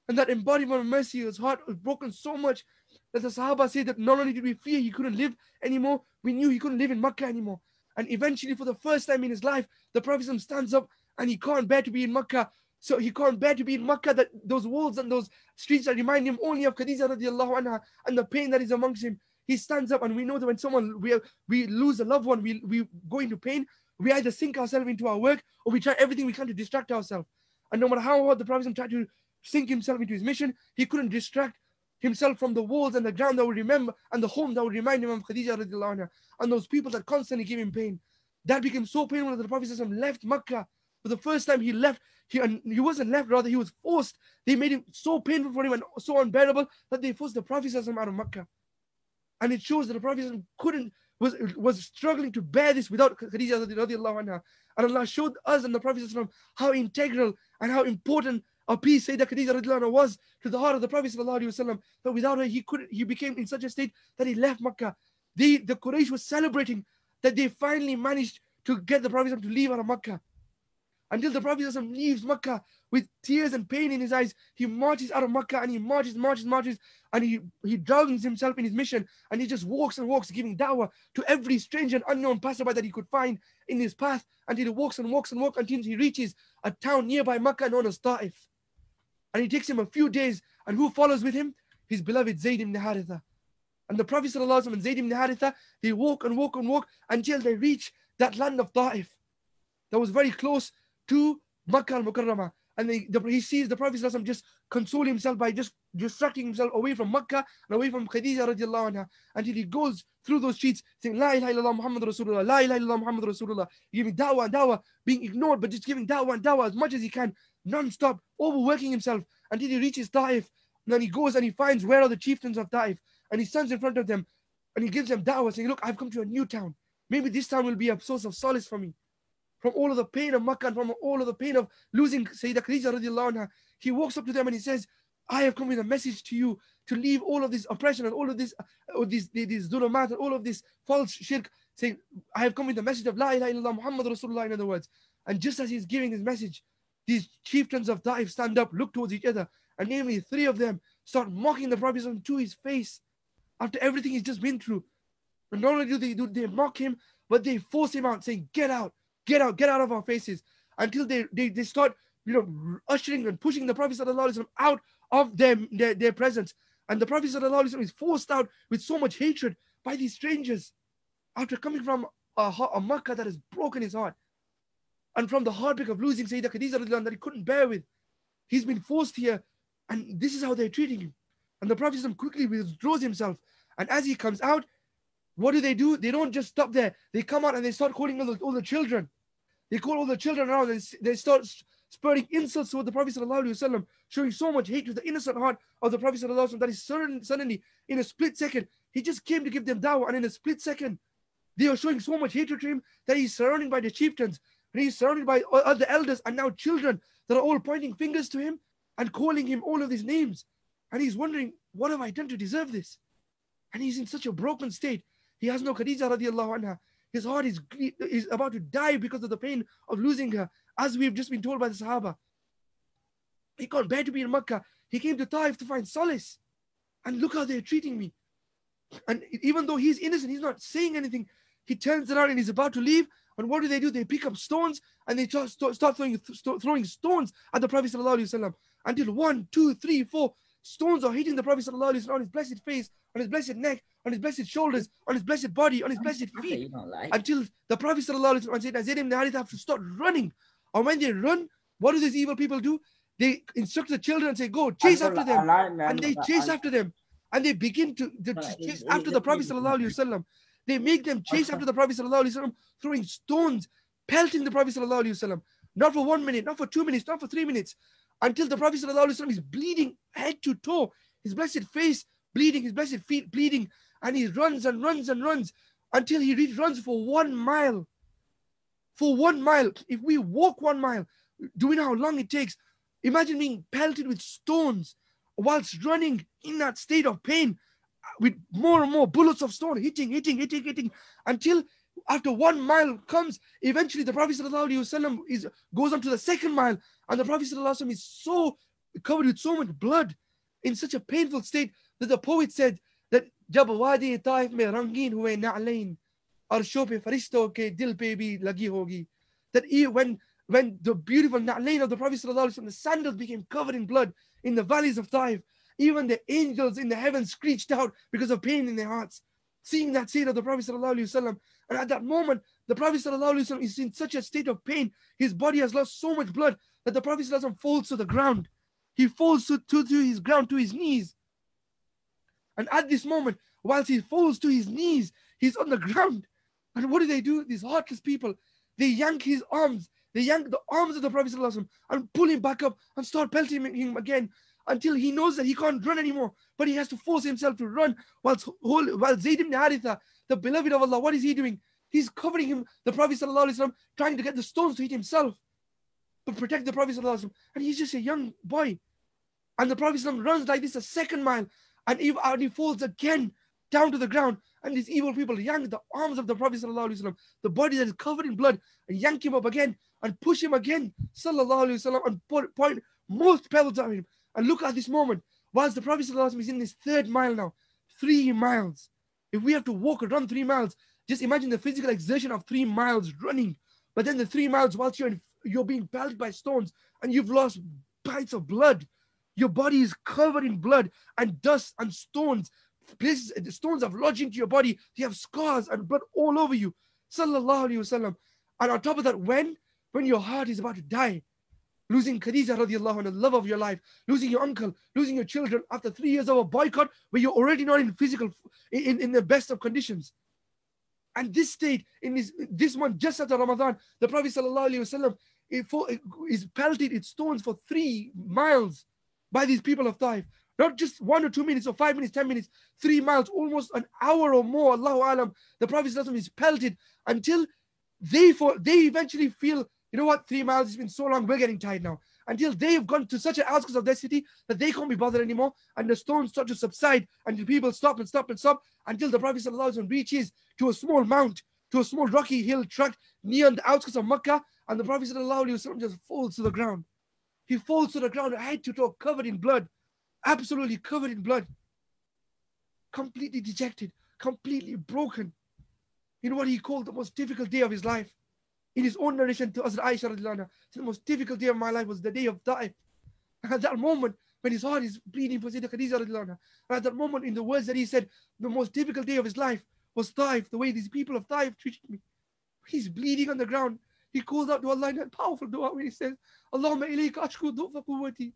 And that embodiment of mercy, his heart was broken so much that the Sahaba say that not only did we fear he couldn't live anymore, we knew he couldn't live in Makkah anymore. And eventually, for the first time in his life, the Prophet stands up and he can't bear to be in Makkah. So he can't bear to be in Makkah, that those walls and those streets that remind him only of Khadija radiallahu anha and the pain that is amongst him. He stands up, and we know that when someone, we lose a loved one, we go into pain, we either sink ourselves into our work or we try everything we can to distract ourselves. And no matter how hard the Prophet tried to sink himself into his mission, he couldn't distract himself from the walls and the ground that would remember and the home that would remind him of Khadija radiallahu anha and those people that constantly give him pain. That became so painful that the Prophet left Makkah. For the first time he left, he wasn't left, rather he was forced. They made it so painful for him and so unbearable that they forced the Prophet out of Makkah. And it shows that the Prophet was struggling to bear this without Khadija radiallahu anha. And Allah showed us and the Prophet how integral and how important a piece Sayyidah Khadija radiallahu anha was to the heart of the Prophet sallallahu alaihi wasallam, that without her he became in such a state that he left Makkah. The Quraysh was celebrating that they finally managed to get the Prophet to leave out of Makkah. Until the Prophet leaves Makkah with tears and pain in his eyes, he marches out of Makkah and he marches, and he drowns himself in his mission, and he just walks and walks, giving da'wah to every strange and unknown passerby that he could find in his path, until he walks until he reaches a town nearby Makkah known as Ta'if. And it takes him a few days, and who follows with him? His beloved Zayd ibn Haritha. And the Prophet and Zayd ibn Haritha, they walk until they reach that land of Ta'if that was very close to Makkah al-Mukarramah. And he sees the Prophet just console himself by just distracting himself away from Makkah and away from Khadija radiallahu anha, until he goes through those streets saying, La ilaha illallah Muhammad Rasulullah, La ilaha illallah Muhammad Rasulullah, giving da'wah and da'wah, being ignored, but just giving da'wah and da'wah as much as he can, non-stop, overworking himself until he reaches Ta'if. And then he goes and he finds where are the chieftains of Ta'if, and he stands in front of them and he gives them da'wah, saying, look, I've come to a new town. Maybe this town will be a source of solace for me. From all of the pain of Makkah and from all of the pain of losing Sayyidah Khadija radiallahu anha, he walks up to them and he says, I have come with a message to you to leave all of this oppression and all of this, these dhulumat and all of this false shirk, saying, I have come with the message of La ilaha illallah Muhammad Rasulullah, in other words. And just as he's giving his message, these chieftains of Ta'if stand up, look towards each other, and namely 3 of them start mocking the Prophet to his face after everything he's just been through. And not only do they mock him, but they force him out, saying, get out of our faces, until they start, ushering and pushing the Prophet out of their presence. And the Prophet is forced out with so much hatred by these strangers after coming from a Makkah that has broken his heart, and from the heartbreak of losing Sayyidah Khadija that he couldn't bear with. He's been forced here, and this is how they're treating him. And the Prophet quickly withdraws himself, and as he comes out, what do? They don't just stop there. They come out and they start calling all the children. They call all the children around and they start spurting insults toward the Prophet ﷺ, showing so much hate to the innocent heart of the Prophet ﷺ that is suddenly, in a split second, he just came to give them dawah, and in a split second, they are showing so much hatred to him that he's surrounded by the chieftains, and he's surrounded by other elders and now children that are all pointing fingers to him and calling him all of these names. And he's wondering, what have I done to deserve this? And he's in such a broken state. He has no Khadija radiallahu anha. His heart is about to die because of the pain of losing her, as we've just been told by the Sahaba. He can't bear to be in Makkah. He came to Ta'if to find solace. And look how they're treating me. And even though he's innocent, he's not saying anything. He turns around and he's about to leave. And what do? They pick up stones and they start throwing stones at the Prophet ﷺ until 1, 2, 3, 4 stones are hitting the Prophet ﷺ on his blessed face, on his blessed neck, on his blessed shoulders, on his blessed body, on his blessed feet. Until the Prophet ﷺ said, Zayd ibn Haritha have to start running. And when they run, what do these evil people do? They instruct the children and say, go, chase after them. And they chase after them. And they begin to chase after the Prophet ﷺ. They make them chase after the Prophet ﷺ, throwing stones, pelting the Prophet ﷺ. Not for 1 minute, not for 2 minutes, not for 3 minutes, until the Prophet ﷺ is bleeding head to toe, his blessed face bleeding, his blessed feet bleeding, and he runs and runs and runs until he runs for 1 mile. For 1 mile, if we walk 1 mile, do we know how long it takes? Imagine being pelted with stones whilst running in that state of pain, with more and more bullets of stone hitting, until after 1 mile comes, eventually the Prophet ﷺ goes on to the 2nd mile, and the Prophet ﷺ is so covered with so much blood, in such a painful state, that the poet said that Jab wadi taif mein rangeen hue na'lain arshon pe farishton ke dil pe bhi lagi hogi, that when the beautiful na'lain of the Prophet ﷺ, the sandals became covered in blood in the valleys of Taif, even the angels in the heavens screeched out because of pain in their hearts, seeing that scene of the Prophet ﷺ. And at that moment, the Prophet ﷺ is in such a state of pain. His body has lost so much blood that the Prophet ﷺ falls to the ground. He falls to his ground, to his knees. And at this moment, whilst he falls to his knees, he's on the ground. And what do? These heartless people, they yank his arms. They yank the arms of the Prophet ﷺ and pull him back up and start pelting him again, until he knows that he can't run anymore, but he has to force himself to run. While Zayd ibn Haritha, the beloved of Allah, what is he doing? He's covering him, the Prophet ﷺ, trying to get the stones to hit himself, to protect the Prophet ﷺ. And he's just a young boy. And the Prophet ﷺ runs like this a 2nd mile, and he falls again down to the ground. And these evil people yank the arms of the Prophet ﷺ, the body that is covered in blood, and yank him up again and push him again, sallallahu alaihi wasallam, and point most pebbles at him. And look at this moment, whilst the Prophet ﷺ is in his 3rd mile now, 3 miles. If we have to walk or run 3 miles, just imagine the physical exertion of 3 miles running. But then the 3 miles, whilst you're being pelted by stones and you've lost bites of blood, your body is covered in blood and dust and stones. The stones have lodged into your body. You have scars and blood all over you. Sallallahu alaihi wasallam. And on top of that, when your heart is about to die, losing Khadija radiallahu anha, the love of your life, losing your uncle, losing your children after 3 years of a boycott where you're already not in the best of conditions. And this state, in this month, just after Ramadan, the Prophet sallallahu alaihi wasallam is pelted with stones for 3 miles by these people of Taif. Not just 1 or 2 minutes or 5 minutes, 10 minutes, 3 miles, almost an hour or more, Allahu alam. The Prophet sallallahu alaihi wasallam is pelted until they eventually feel, you know what, 3 miles has been so long, we're getting tired now. Until they've gone to such an outskirts of their city that they can't be bothered anymore, and the stones start to subside, and the people stop until the Prophet ﷺ reaches to a small mount, to a small rocky hill tract near the outskirts of Mecca, and the Prophet ﷺ just falls to the ground. He falls to the ground, head to toe, covered in blood, absolutely covered in blood, completely dejected, completely broken, in what he called the most difficult day of his life. In his own narration to Hazrat Aisha radiallahu anha, the most difficult day of my life was the day of Ta'if. And at that moment, when his heart is bleeding for Sayyidah Khadija radiallahu anha, and at that moment, in the words that he said, the most difficult day of his life was Ta'if, the way these people of Ta'if treated me. He's bleeding on the ground. He calls out to Allah in that powerful dua when he says, Allahumma ilayka ashku du'fa quwwati.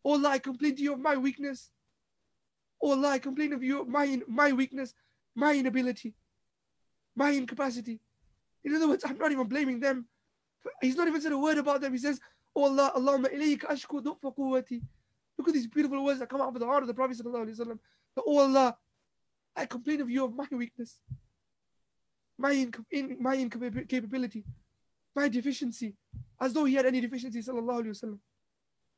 Oh Allah, I complain to you of my weakness. Oh Allah, I complain of you of my weakness, my inability, my incapacity. In other words, I'm not even blaming them. He's not even said a word about them. He says, Oh Allah, Allahumma ilayka ashku du'fa quwwati. Look at these beautiful words that come out of the heart of the Prophet sallallahu alaihi wasallam. Oh Allah, I complain of you of my weakness, my incapability, my deficiency, as though he had any deficiency, sallallahu alaihi wasallam.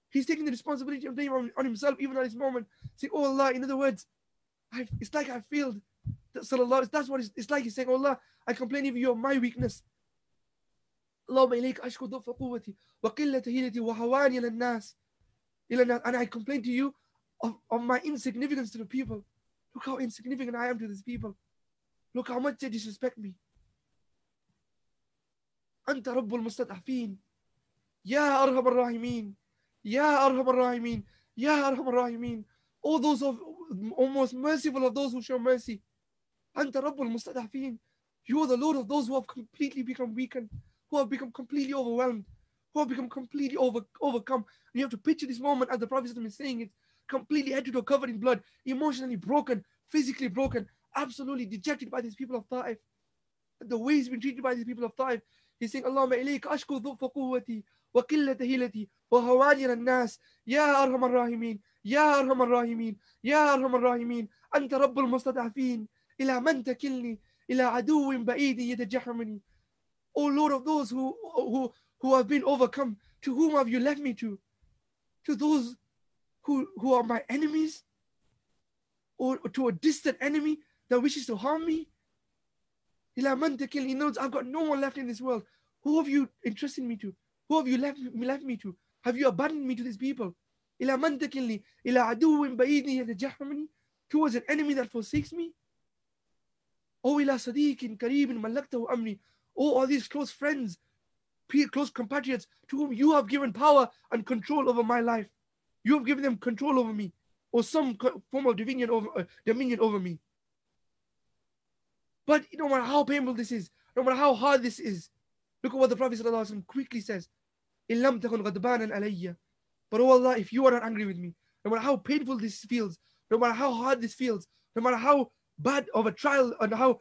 He's taking the responsibility of blame on himself, even at this moment. Saying, Oh Allah, in other words, it's like I failed. That's what it's like. He's saying, Oh Allah, I complain of you of my weakness. Allahumma ilayka ashku du'fa quwwati wa qillata hilati wa hawani ila nas. And I complain to you of my insignificance to the people. Look how insignificant I am to these people. Look how much they disrespect me. أنت رب المستضعفين يا أرحم الراحمين يا أرحم الراحمين يا أرحم الراحمين. All those of most merciful of those who show mercy. أنت رب المستضعفين. You are the Lord of those who have completely become weakened, who have become completely overwhelmed, who have become completely overcome. And you have to picture this moment as the Prophet is saying it, completely head to toe covered in blood, emotionally broken, physically broken, absolutely dejected by these people of Ta'if. The way he's been treated by these people of Ta'if. He's saying, Allahumma ilayka ashku dhu'fa quwwati wa qillata hilati wa hawani al-nas ya arhamar rahimin ya arhamar rahimin ya arhamar rahimin anta rabbul mustada'afin ila man takilni ila aduwwin ba'idin yatajahhamani. O Lord of those who have been overcome, to whom have you left me to? To those who are my enemies? Or to a distant enemy that wishes to harm me? Ila man takilni. He knows I've got no one left in this world. Who have you entrusted me to? Who have you left me to? Have you abandoned me to these people? Ila man takilni ila aduwwin ba'idin yatajahhamani. Towards an enemy that forsakes me? O ila sadiqin kareebin malaktahu amri. Oh, all these close friends, close compatriots to whom you have given power and control over my life. You have given them control over me, or some form of dominion over me. But no matter how painful this is, no matter how hard this is, look at what the Prophet ﷺ quickly says. إِن لَمْ تَكُنْ غَضْبَانًا عَلَيَّ. But oh Allah, if you are not angry with me, no matter how painful this feels, no matter how hard this feels, no matter how bad of a trial and how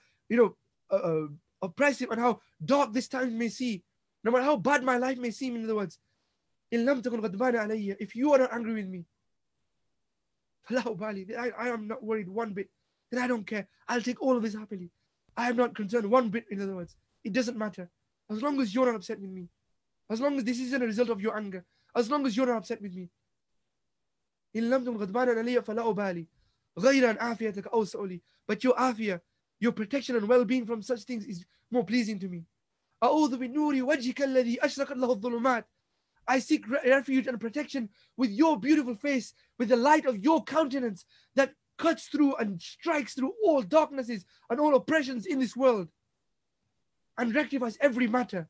oppressive and how dark this time may seem, no matter how bad my life may seem, in other words, إِن لَمْ تَكُنْ غَضْبَانًا عَلَيَّ. If you are not angry with me, فَلَا أُبَالِي. I am not worried one bit. Then I don't care. I'll take all of this happily. I am not concerned one bit, in other words. It doesn't matter. As long as you're not upset with me. As long as this isn't a result of your anger. As long as you're not upset with me. إِن لَمْ تَكُنْ غَضْبَانًا عَلَيَّ فَلَا أُبَالِي غَيْرَ أَنْ عَافِيَتَكَ أَوْسَعُ لِي. But your afiyah, your protection and well-being from such things is more pleasing to me. أعوذ بنور وجهك الذي أشرقت له الظلمات. I seek refuge and protection with your beautiful face, with the light of your countenance that cuts through and strikes through all darknesses and all oppressions in this world and rectifies every matter.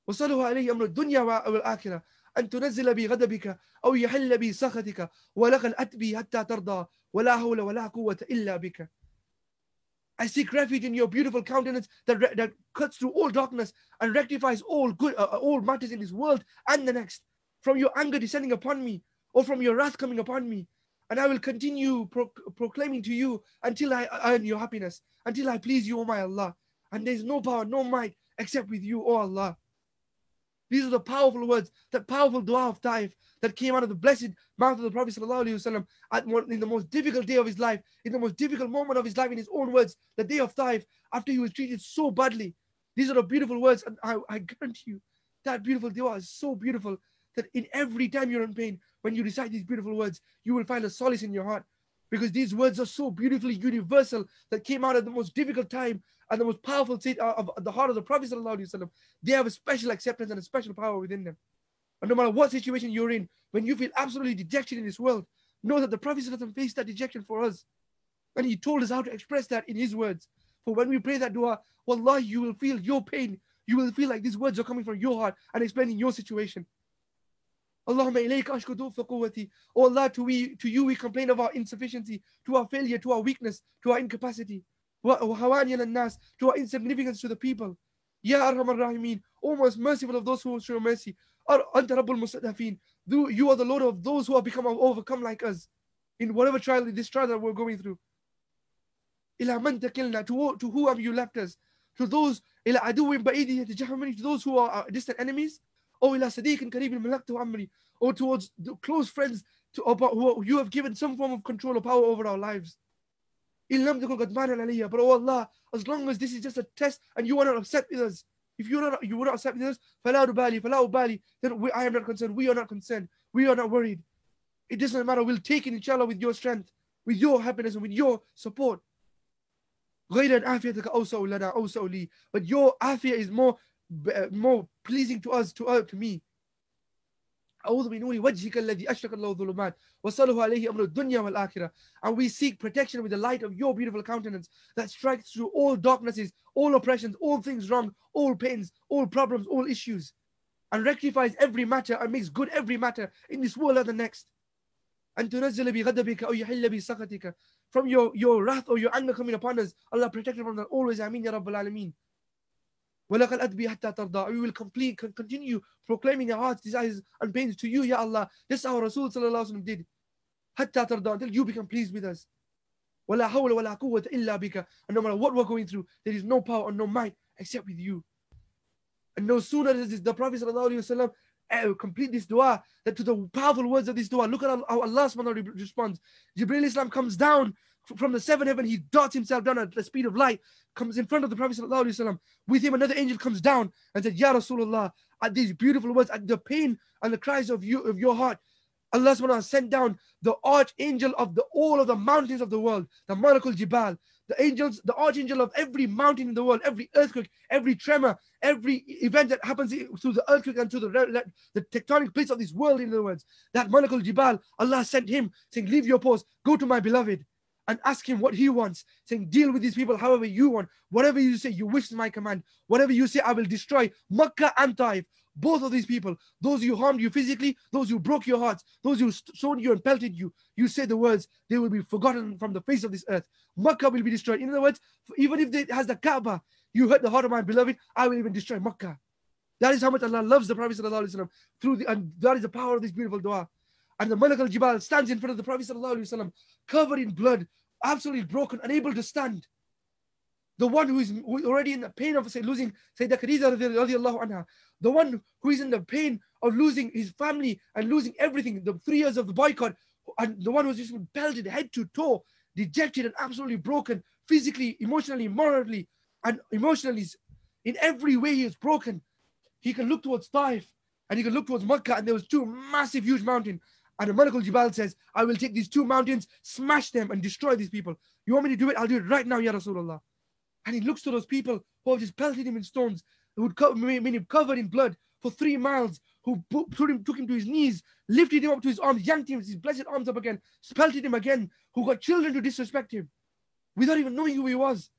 وصلوا عليه أمر الدنيا والآخرة أن تنزل بي غضبك أو يحل بي سخطك ولك الأتبي حتى ترضى ولا حول ولا قوة إلا بك. I seek refuge in your beautiful countenance that cuts through all darkness and rectifies all good, all matters in this world and the next, from your anger descending upon me or from your wrath coming upon me. And I will continue proclaiming to you until I earn your happiness, until I please you, O my Allah. And there is no power, no might except with you, O Allah. These are the powerful words, that powerful dua of Taif that came out of the blessed mouth of the Prophet ﷺ in the most difficult day of his life, in the most difficult moment of his life, in his own words, the day of Taif, after he was treated so badly. These are the beautiful words, and I guarantee you, that beautiful dua is so beautiful that in every time you're in pain, when you recite these beautiful words, you will find a solace in your heart. Because these words are so beautifully universal that came out of the most difficult time and the most powerful state of the heart of the Prophet ﷺ. They have a special acceptance and a special power within them. And no matter what situation you're in, when you feel absolutely dejected in this world, know that the Prophet ﷺ faced that dejection for us. And he told us how to express that in his words. For when we pray that dua, wallahi, you will feel your pain. You will feel like these words are coming from your heart and explaining your situation. Allahumma ilayka ashku dhu'fa quwwati. Oh Allah, to you we complain of our insufficiency, to our failure, to our weakness, to our incapacity. Wa hawani al-nas, to our insignificance to the people. Ya arhamar rahimin, O most merciful of those who show mercy. Anta rabbul mustadafin. You are the Lord of those who have become overcome like us in whatever trial, this trial that we're going through. Ila man takilna, to who have you left us? To those ila aduwwin ba'idin yatajahhamani, to those who are distant enemies. Or ila sadiqin kareebin malaktahu amri, or towards the close friends who you have given some form of control or power over our lives. In lam takun ghadbanan alayya. But oh Allah, as long as this is just a test and you are not upset with us, if you were not upset with us, fala ubali, then I am not concerned. We are not concerned. We are not worried. It doesn't matter. We'll take it, inshallah, with your strength, with your happiness, and with your support. غير عافيتك أوسع لنا أوسع لي. But your afiyah is more pleasing to us, to me. أعوذ بنور وجهك الذي أشرق الله الظلمات وصله عليه أمر الدنيا والآخرة. And we seek protection with the light of your beautiful countenance that strikes through all darknesses, all oppressions, all things wrong, all pains, all problems, all issues, and rectifies every matter and makes good every matter in this world and the next. And تنزل بغضبك أو يحل بسخطك, from your wrath or your anger coming upon us, Allah protect us from that always. Ameen ya Rabbal Alameen. وَلَقَدْ أَدْبِي حَتَّى تَرْضَى. We will continue proclaiming our heart's desires and pains to you, Ya Allah. This is how Rasul sallallahu alaihi wasallam did. حَتَّى تَرْضَى, until you become pleased with us. وَلَا حَوْلَ وَلَا قُوَّةَ إِلَّا بِكَ. And no matter what we're going through, there is no power and no might except with you. And no sooner does the Prophet sallallahu alaihi wasallam complete this dua, that to the powerful words of this dua, look at how Allah subhanahu wa ta'ala responds. Jibreel Islam comes down from the seventh heaven. He darts himself down at the speed of light, comes in front of the Prophet sallallahu alaihi wasallam. With him another angel comes down and said, Ya Rasulullah, at these beautiful words, at the pain and the cries of your heart, Allah subhanahu wa ta'ala sent down the archangel of all of the mountains of the world, the Malakul Jibal, the archangel of every mountain in the world, every earthquake, every tremor, every event that happens through the earthquake and through the tectonic plates of this world, in other words. That Malakul Jibal, Allah sent him, saying, leave your post, go to my beloved and ask him what he wants, saying, deal with these people however you want. Whatever you say, you wish my command. Whatever you say, I will destroy Makkah and Taif. Both of these people, those who harmed you physically, those who broke your hearts, those who stoned you and pelted you, you say the words, they will be forgotten from the face of this earth. Makkah will be destroyed. In other words, even if it has the Kaaba, you hurt the heart of my beloved, I will even destroy Makkah. That is how much Allah loves the Prophet sallallahu alaihi wasallam, and that is the power of this beautiful dua. And the Malak al-Jibal stands in front of the Prophet sallallahu alaihi wasallam, covered in blood, absolutely broken, unable to stand. The one who is already in the pain of losing Sayyidah Khadija radiallahu anha, the one who is in the pain of losing his family and losing everything, the 3 years of the boycott, and the one who's just been pelted head to toe, dejected and absolutely broken, physically, emotionally, morally, and emotionally, in every way he is broken. He can look towards Taif and he can look towards Makkah, and there was 2 massive, huge mountains. And the Malakul Jibal says, I will take these 2 mountains, smash them, and destroy these people. You want me to do it? I'll do it right now, Ya Rasulullah. And he looks to those people who have just pelted him in stones, who made him covered in blood for 3 miles, who took him to his knees, lifted him up to his arms, yanked him his blessed arms up again, pelted him again, who got children to disrespect him without even knowing who he was,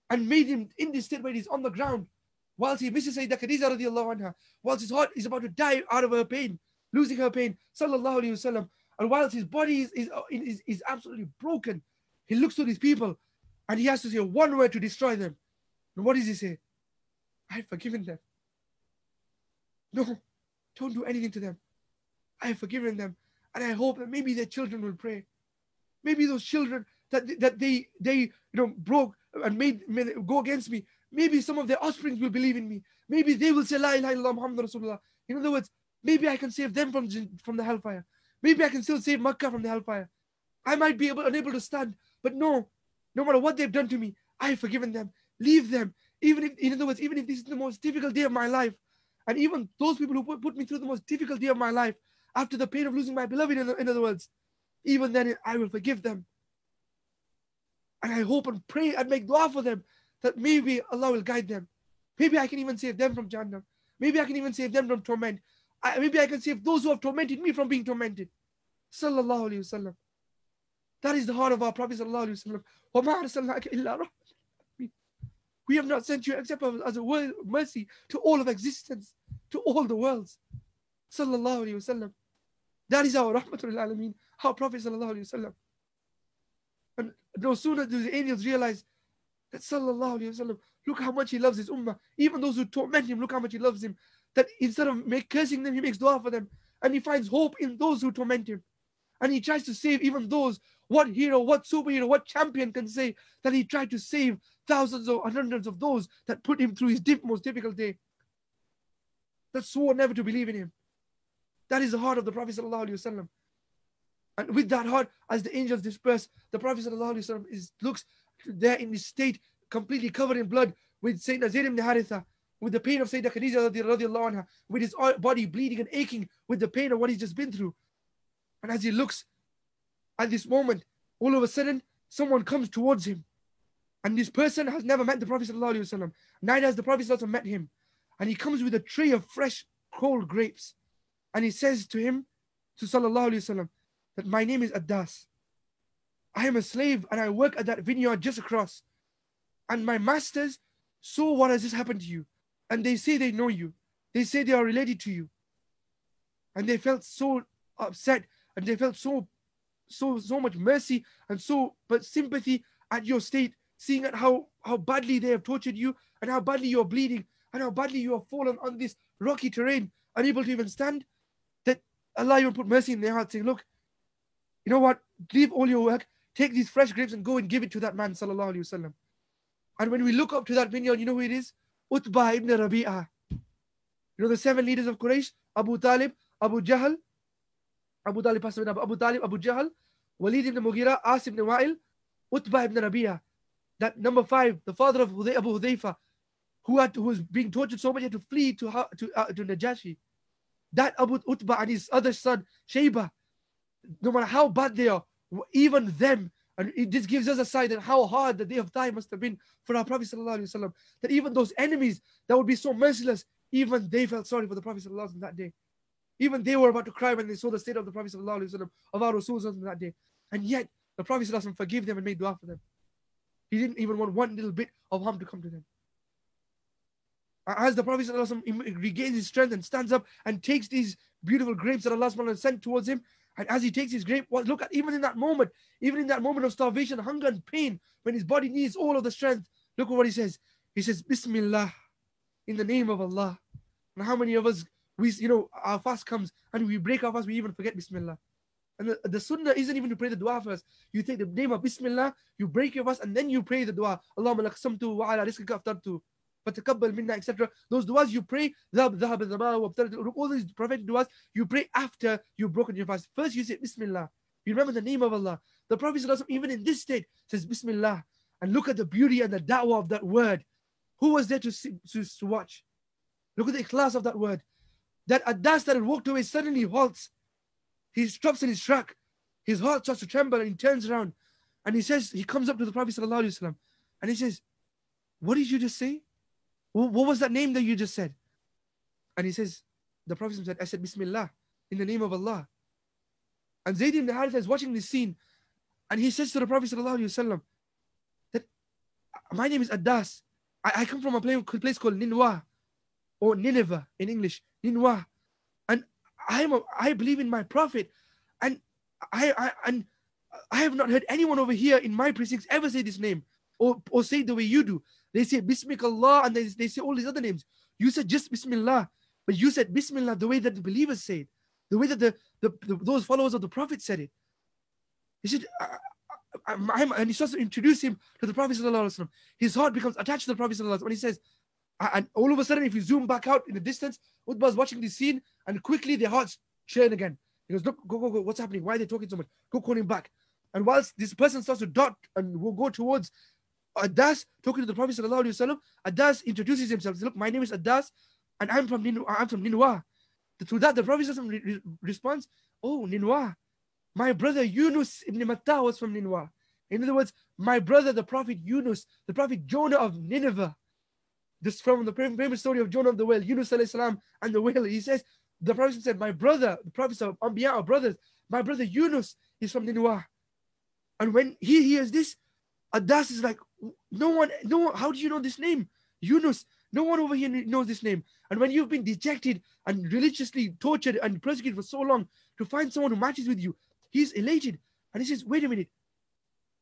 and made him in this state where he's on the ground, whilst he misses Sayyidah Khadija radiallahu anha, whilst his heart is about to die out of her pain, losing her pain, sallallahu alayhi wasallam, and whilst his body is absolutely broken, he looks to these people and he has to say one word to destroy them. And what does he say? I have forgiven them. No, don't do anything to them. I have forgiven them, and I hope that maybe their children will pray. Maybe those children that they broke and made go against me, maybe some of their offspring will believe in me. Maybe they will say La ilaha illallah Muhammad Rasulullah. In other words, maybe I can save them from the hellfire. Maybe I can still save Makkah from the hellfire. I might be unable to stand, but no matter what they've done to me, I have forgiven them. Leave them. Even if, in other words, even if this is the most difficult day of my life, and even those people who put me through the most difficult day of my life, after the pain of losing my beloved, in other words, even then I will forgive them. And I hope and pray and make dua for them that maybe Allah will guide them. Maybe I can even save them from Jahannam. Maybe I can even save them from torment. Maybe I can save those who have tormented me from being tormented. Sallallahu alayhi wasallam. That is the heart of our Prophet sallallahu alayhi wasallam. وَمَا أَرْسَلْنَاكَ إِلَّا رَحْمَةً لِلْعَالَمِينَ. We have not sent you except as a mercy to all of existence, to all the worlds. Sallallahu alayhi wasallam. That is our rahmatul alameen, our Prophet sallallahu alayhi wasallam. And no sooner do the angels realize that sallallahu alayhi wasallam, look how much he loves his ummah. Even those who torment him, look how much he loves him. That instead of cursing them, he makes dua for them. And he finds hope in those who torment him. And he tries to save even those. What hero, what superhero, what champion can say that he tried to save thousands or hundreds of those that put him through his most difficult day, that swore never to believe in him? That is the heart of the Prophet sallallahu alaihi wasallam. And with that heart, as the angels disperse, the Prophet sallallahu alaihi wasallam looks there in this state, completely covered in blood, with Sayyidina Zayd ibn Haritha, with the pain of Sayyidah Khadija radiallahu anha, with his body bleeding and aching with the pain of what he's just been through. And as he looks at this moment, all of a sudden, someone comes towards him. And this person has never met the Prophet sallallahu alaihi wasallam. Neither has the Prophet sallallahu alaihi wasallam met him. And he comes with a tray of fresh, cold grapes. and he says to him, to Sallallahu Alaihi Wasallam, that my name is Addas. I am a slave and I work at that vineyard just across. And my masters saw what has just happened to you. And they say they know you. They say they are related to you. And they felt so upset, and they felt so much mercy and but sympathy at your state, seeing at how badly they have tortured you, and how badly you are bleeding, and how badly you have fallen on this rocky terrain, unable to even stand, that Allah even put mercy in their heart, saying, look, you know what, leave all your work, take these fresh grapes and go and give it to that man, Sallallahu Alaihi Wasallam. And when we look up to that vineyard, you know who it is? Utbah ibn Rabi'ah. You know the 7 leaders of Quraysh? Abu Talib, Abu Jahl, Abu Talib passed away, Abu Talib, Abu Jahl, Walid ibn Mughira, As ibn Wa'il, Utbah ibn Rabi'ah. That number 5, the father of Abu Hudayfa, who was being tortured so much, he had to flee to Najashi. That Abu Utbah and his other son, Shayba, no matter how bad they are, even them, and this gives us a sign that how hard the day of time must have been for our Prophet Sallallahu Alaihi Wasallam, that even those enemies that would be so merciless, even they felt sorry for the Prophet Sallallahu Alaihi Wasallam that day. Even they were about to cry when they saw the state of the Prophet Sallallahu Alaihi Wasallam, of our Rasul that day. And yet, the Prophet Sallallahu Alaihi Wasallam forgave them and made dua for them. He didn't even want one little bit of harm to come to them. As the Prophet Sallallahu Alaihi Wasallam regains his strength and stands up and takes these beautiful grapes that Allah subhanahu wa ta'ala sent towards him, and as he takes his grape, look at even in that moment of starvation, hunger and pain, when his body needs all of the strength, look at what he says. He says, Bismillah, in the name of Allah. And how many of us, our fast comes and we break our fast, we even forget Bismillah. And the sunnah isn't even to pray the dua first. You take the name of Bismillah, you break your fast, and then you pray the dua. Allahumma laqsamtu wa ala rizqika aftartu. Fatakabbal minna, etc. Those duas you pray, all these prophetic duas, you pray after you've broken your fast. First you say Bismillah. You remember the name of Allah. The Prophet even in this state says Bismillah. And look at the beauty and the da'wah of that word. Who was there to watch? Look at the ikhlas of that word. That Addas that had walked away suddenly halts. He stops in his track. His heart starts to tremble and he turns around. And he comes up to the Prophet ﷺ, and he says, what did you just say? What was that name that you just said? And he says, the Prophet said, I said Bismillah, in the name of Allah. And Zayd ibn Haritha is watching this scene, and he says to the Prophet ﷺ that my name is Addas. I come from a place called Ninwa, or Nineveh in English, Ninwa. And I believe in my Prophet, and I have not heard anyone over here in my precincts ever say this name or say it the way you do. They say Bismillah, and they say all these other names. You said just Bismillah, but you said Bismillah the way that the believers say it, the way that those followers of the Prophet said it. He said, and he starts to introduce him to the Prophet Sallallahu Alaihi Wasallam. His heart becomes attached to the Prophet Sallallahu Alaihi Wasallam. And he says, and all of a sudden, if you zoom back out in the distance, Utbah is watching this scene, and quickly their hearts churn again. He goes, look, go, what's happening? Why are they talking so much? Go call him back. And whilst this person starts to dot and will go towards Addas, talking to the Prophet Sallallahu Alaihi Wasallam, Addas introduces himself. He says, look, my name is Addas, and I'm from Ninwa. To that, the Prophet responds, oh, Ninwa. My brother Yunus ibn Matta was from Ninwa. In other words, my brother, the Prophet Yunus, the Prophet Jonah of Nineveh. This from the famous story of Jonah of the whale, Yunus alayhi salam and the whale. He says, the Prophet said, my brother, the Prophets of Anbiya are brothers. My brother Yunus is from Ninwa. And when he hears this, Addas is like, no one, how do you know this name? Yunus, no one over here knows this name. And when you've been dejected and religiously tortured and persecuted for so long, to find someone who matches with you, he's elated. And he says, wait a minute,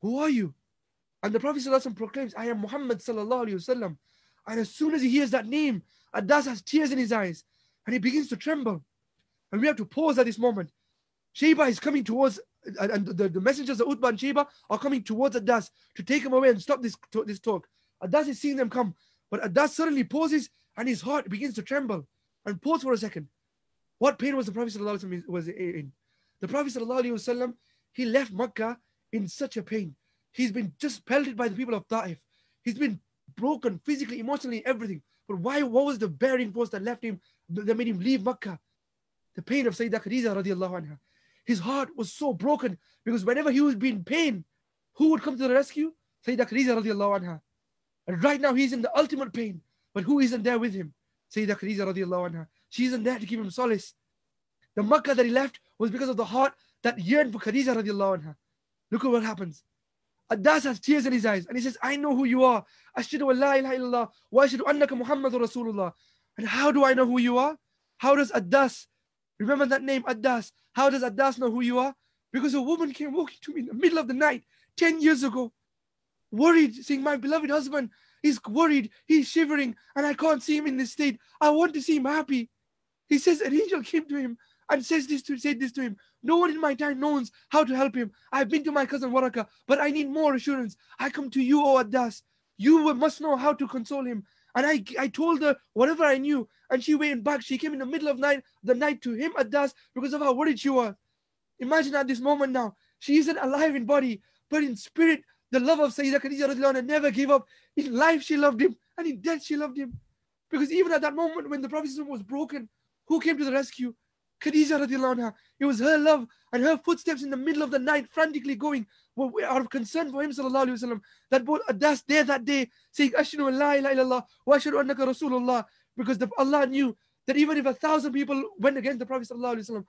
who are you? And the Prophet ﷺ proclaims, I am Muhammad sallallahu alaihi wasallam. And as soon as he hears that name, Addas has tears in his eyes and he begins to tremble. And we have to pause at this moment. Shayba is coming towards, and the messengers of Utbah and Shayba are coming towards Addas to take him away and stop this talk. Addas is seeing them come, but Addas suddenly pauses and his heart begins to tremble. And pause for a second. What pain was the Prophet ﷺ was in? The Prophet ﷺ, he left Makkah in such a pain. He's been just pelted by the people of Ta'if. He's been broken physically, emotionally, everything. But why? What was the bearing force that left him, that made him leave Makkah? The pain of Sayyidah Khadija radiallahu anha. His heart was so broken because whenever he was being in pain, who would come to the rescue? Sayyidah Khadija radiallahu anha. And right now he's in the ultimate pain. But who isn't there with him? Sayyidah Khadija radiallahu anha. She isn't there to give him solace. The Makkah that he left was because of the heart that yearned for Khadija radiallahu anha. Look at what happens. Adas has tears in his eyes and he says, I know who you are. Ashhadu an la ilaha illallah wa ashhadu annaka Muhammadur Rasulullah. And how do I know who you are? How does Adas, remember that name, Adas, how does Adas know who you are? Because a woman came walking to me in the middle of the night 10 years ago, worried, saying, my beloved husband is worried, he's shivering, and I can't see him in this state. I want to see him happy. He says an angel came to him and said this to him. No one in my time knows how to help him. I've been to my cousin Waraka, but I need more assurance. I come to you, O Adas. You must know how to console him. And I told her whatever I knew, and she went back. She came in the middle of the night to him, Adas, because of how worried she was. Imagine at this moment now, she isn't alive in body, but in spirit, the love of Sayyidah Khadija radiallahu anha never gave up. In life, she loved him, and in death, she loved him. Because even at that moment when the Prophet was broken, who came to the rescue? Khadija radiallahu anha. It was her love and her footsteps in the middle of the night, frantically going, out of concern for him, sallallahu alayhi wasallam, that brought Adas there that day, saying, Ashhadu an la ilaha illallah wa ashhadu annaka Rasulullah. Because Allah knew that even if 1,000 people went against the Prophet sallallahu alayhi wasallam,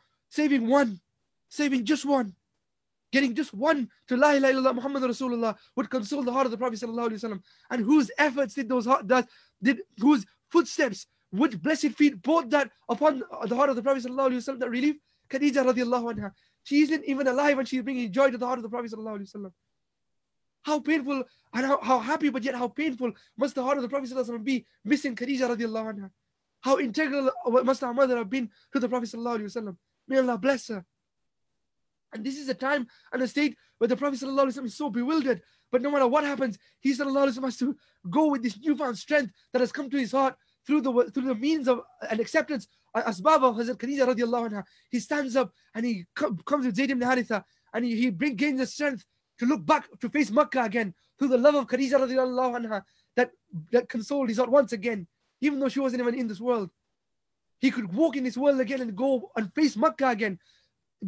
saving just one, getting just one to la ilaha illallah Muhammad Rasulullah would console the heart of the Prophet sallallahu alayhi wasallam. And whose efforts did whose footsteps, which blessed feet brought that upon the heart of the Prophet sallallahu alayhi wasallam, that relief? Khadija radiallahu anha. She isn't even alive and she's bringing joy to the heart of the Prophet sallallahu alayhi wasallam. How painful and how happy, but yet how painful must the heart of the Prophet sallallahu alayhi wasallam be missing Khadija radiallahu anha. How integral must our mother have been to the Prophet sallallahu alayhi wasallam. May Allah bless her. And this is a time and a state where the Prophet sallallahu alaihi wasallam is so bewildered. But no matter what happens, he sallallahu alaihi wasallam has to go with this newfound strength that has come to his heart through the means of an acceptance, asbab of Hazrat Khadija radiallahu anha. He stands up and he comes with Zayd ibn Haritha, and he gains the strength to look back, to face Makkah again, through the love of Khadija radiallahu anha that consoled his heart once again, even though she wasn't even in this world. He could walk in this world again and go and face Makkah again,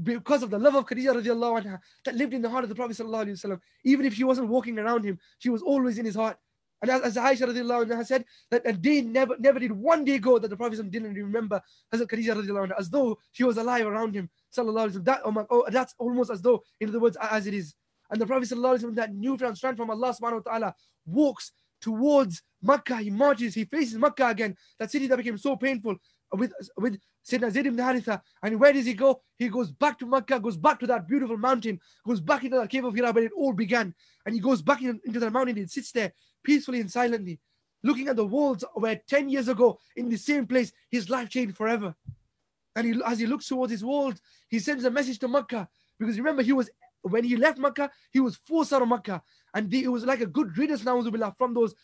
because of the love of Khadija radiallahu anha that lived in the heart of the Prophet sallallahu alaihi wasallam. Even if she wasn't walking around him, she was always in his heart. And as Aisha radiallahu anha said, that a day never did one day go that the Prophet didn't remember Hazrat Khadija radiallahu anha, as though she was alive around him sallallahu alaihi wasallam. That's almost as though, in other words, as it is. And the Prophet sallallahu alaihi wasallam, that newfound strength from Allah subhanahu wa ta'ala, walks towards Makkah. He marches, he faces Makkah again, that city that became so painful, with Sayyidina Zayd ibn Haritha. And where does he go? He goes back to Makkah, goes back to that beautiful mountain, goes back into that cave of Hira where it all began. And he goes back into that mountain and sits there peacefully and silently, looking at the walls where 10 years ago, in the same place, his life changed forever. And as he looks towards his walls, he sends a message to Makkah. Because remember, when he left Makkah, he was forced out of Makkah. And it was like a good riddance, na'udzubillah, from those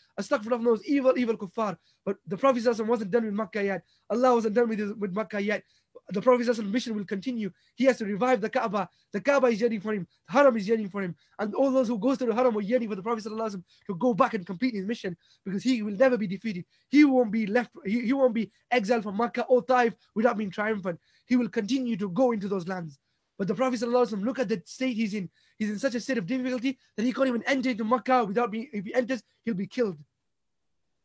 evil kuffar. But the Prophet wasn't done with Makkah yet. Allah wasn't done with Makkah yet. The Prophet's mission will continue. He has to revive the Kaaba. The Kaaba is yearning for him. The Haram is yearning for him. And all those who goes to the Haram are yearning for the Prophet to go back and complete his mission, because he will never be defeated. He won't be left. He won't be exiled from Makkah or Taif without being triumphant. He will continue to go into those lands. But the Prophet look at the state he's in. He's in such a state of difficulty that he can't even enter into Makkah if he enters, he'll be killed.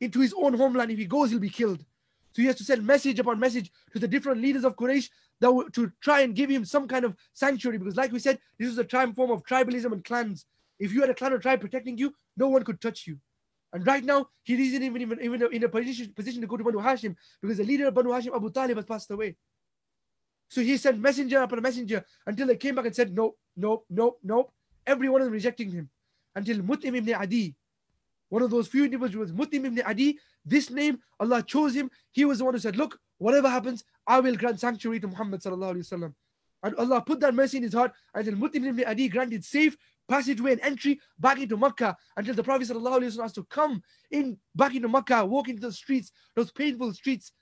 Into his own homeland, if he goes, he'll be killed. So he has to send message upon message to the different leaders of Quraysh to try and give him some kind of sanctuary. Because like we said, this is a form of tribalism and clans. If you had a clan or tribe protecting you, no one could touch you. And right now, he isn't even in a position to go to Banu Hashim, because the leader of Banu Hashim, Abu Talib, has passed away. So he sent messenger upon messenger until they came back and said, nope. Every one of them rejecting him. Until Mut'im ibn Adi, one of those few individuals, Mut'im ibn Adi, this name, Allah chose him. He was the one who said, look, whatever happens, I will grant sanctuary to Muhammad sallallahu alaihi wasallam. And Allah put that mercy in his heart until Mut'im ibn Adi granted safe passageway and entry back into Makkah, until the Prophet sallallahu alaihi wasallam has to come in back into Makkah, walk into the streets, those painful streets,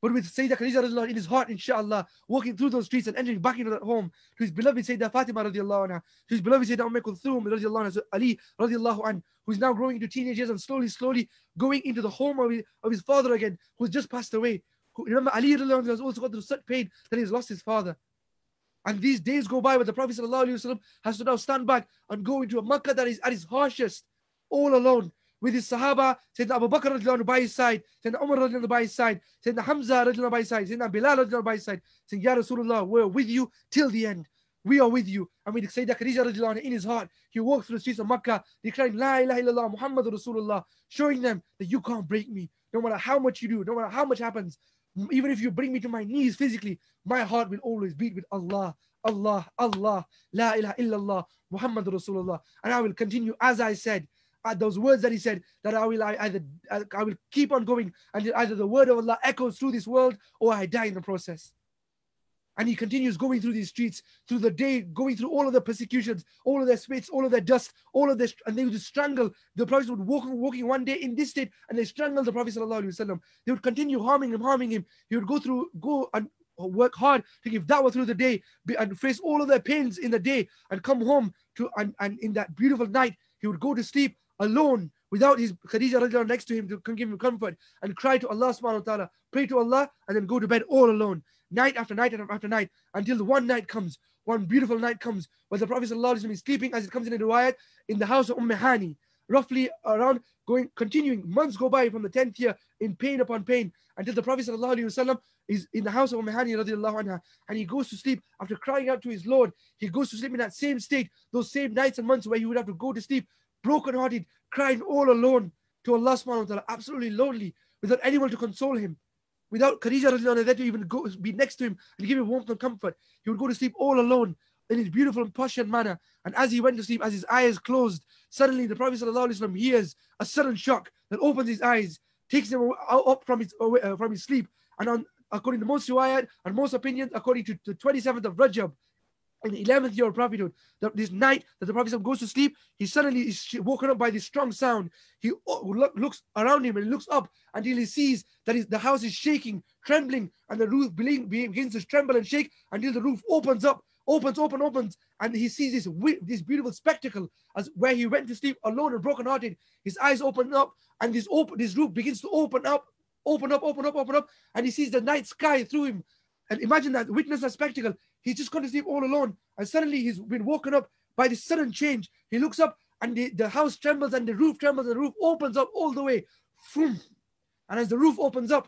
but with Sayyidah Khadija in his heart, inshaAllah, walking through those streets and entering back into that home, to his beloved Sayyidah Fatima radiallahu anha, to his beloved Sayyidah Kulthum radiallahu anha, Ali radiallahu anha, who's now growing into teenage years and slowly going into the home of his father again, who's just passed away. Remember, Ali radiallahu anha has also gone through such pain that he's lost his father. And these days go by where the Prophet sallallahu alaihi wasallam has to now stand back and go into a Makkah that is at its harshest, all alone, with his Sahaba, Sayyidina Abu Bakr radiallahu anhu by his side, Sayyidina Umar radiallahu anhu by his side, Sayyidina Hamza radiallahu anhu by his side, Sayyidina Bilal radiallahu anhu by his side, saying, Ya Rasulullah, we're with you till the end. We are with you. I mean, Sayyidina Khadija radiallahu anha, in his heart, he walked through the streets of Makkah, declaring, La ilaha illallah, Muhammadur Rasulullah, showing them that you can't break me. No matter how much you do, no matter how much happens, even if you bring me to my knees physically, my heart will always beat with Allah, Allah, Allah, La ilaha illallah, Muhammadur Rasulullah. And I will continue, as I said, those words that he said, that I will keep on going until either the word of Allah echoes through this world or I die in the process. And he continues going through these streets through the day, going through all of the persecutions, all of their spits, all of their dust, all of this, and they would just strangle. The Prophet would walking one day in this state, and they strangled the Prophet sallallahu alaihi wasallam. They would continue harming him. He would go and work hard to give da'wah through the day and face all of their pains in the day, and come home and in that beautiful night he would go to sleep alone without his Khadija radiallahu anha next to him to give him comfort, and cry to Allah subhanahu wa ta'ala, pray to Allah, and then go to bed all alone, night after night after night, until one beautiful night comes, where the Prophet sallallahu alaihi wasallam is sleeping, as it comes in the riwayat, in the house of Hani, roughly around continuing. Months go by from the 10th year in pain upon pain, until the Prophet sallallahu alaihi wasallam is in the house of Hani radiallahu anha, and he goes to sleep after crying out to his Lord. He goes to sleep in that same state, those same nights and months where he would have to go to sleep broken-hearted, crying all alone to Allah subhanahu wa ta'ala, absolutely lonely, without anyone to console him, without Khadija radiallahu anha there to even be next to him and give him warmth and comfort. He would go to sleep all alone in his beautiful and posh manner. And as he went to sleep, as his eyes closed, suddenly the Prophet sallallahu alaihi wasallam hears a sudden shock that opens his eyes, takes him up from his sleep. And according to most riwayat and most opinions, according to the 27th of Rajab, in the 11th year of prophethood, this night that the Prophet goes to sleep, he suddenly is woken up by this strong sound. He looks around him and looks up until he sees that the house is shaking, trembling, and the roof begins to tremble and shake until the roof opens, and he sees this beautiful spectacle as where he went to sleep alone and broken-hearted. His eyes open up, and this roof begins to open up, and he sees the night sky through him. And imagine that, witness that spectacle. He's just gone to sleep all alone, and suddenly he's been woken up by this sudden change. He looks up, and the house trembles, and the roof trembles, and the roof opens up all the way. And as the roof opens up,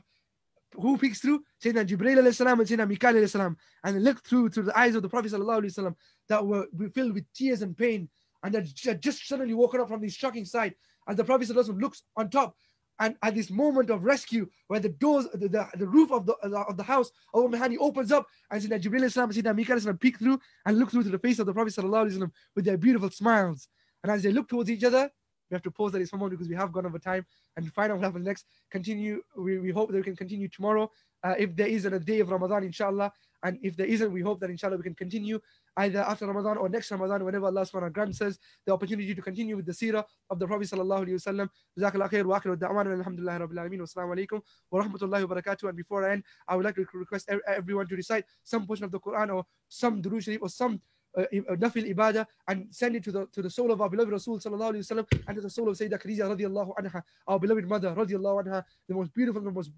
who peeks through? Sayyidina Jibreel alayhi salam and Sayyidina Mikael alayhi salam. And they looked through the eyes of the Prophet sallallahu alaihi wasallam that were filled with tears and pain, and that just suddenly woken up from this shocking sight. As the Prophet sallallahu alaihi wasallam looks on top, and at this moment of rescue, where the doors, the roof of the house of Hani opens up, and Sayyidina Jibreel alayhi salam and Sayyidina Mikael alayhi salam peek through and look through to the face of the Prophet sallallahu alaihi wasallam with their beautiful smiles. And as they look towards each other, we have to pause at this moment because we have gone over time, and find out what happens next. Continue. We hope that we can continue tomorrow, if there is a day of Ramadan, InshaAllah. And if there isn't, we hope that InshaAllah we can continue either after Ramadan or next Ramadan, whenever Allah subhanahu wa ta'ala grants us the opportunity to continue with the seerah of the Prophet sallallahu alaihi wasallam. Jazakallah khair wa akhiru da'wana alhamdulillahi rabbil alameen wa assalamu alaikum wa rahmatullahi wa barakatuh. And before I end, I would like to request everyone to recite some portion of the Quran or some Durood Sharif or some nafil ibadah, and send it to the soul of our beloved Rasul sallallahu alaihi wasallam, and to the soul of Sayyidah Khadija radiallahu anha, our beloved mother radiallahu anha, the most beautiful, the most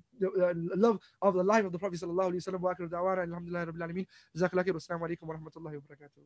love of the life of the Prophet sallallahu alaihi wasallam. Wa akhiru da'wana alhamdulillahi rabbil alameen. Jazakallah khair. Assalamu alaikum wa rahmatullahi wa barakatuh.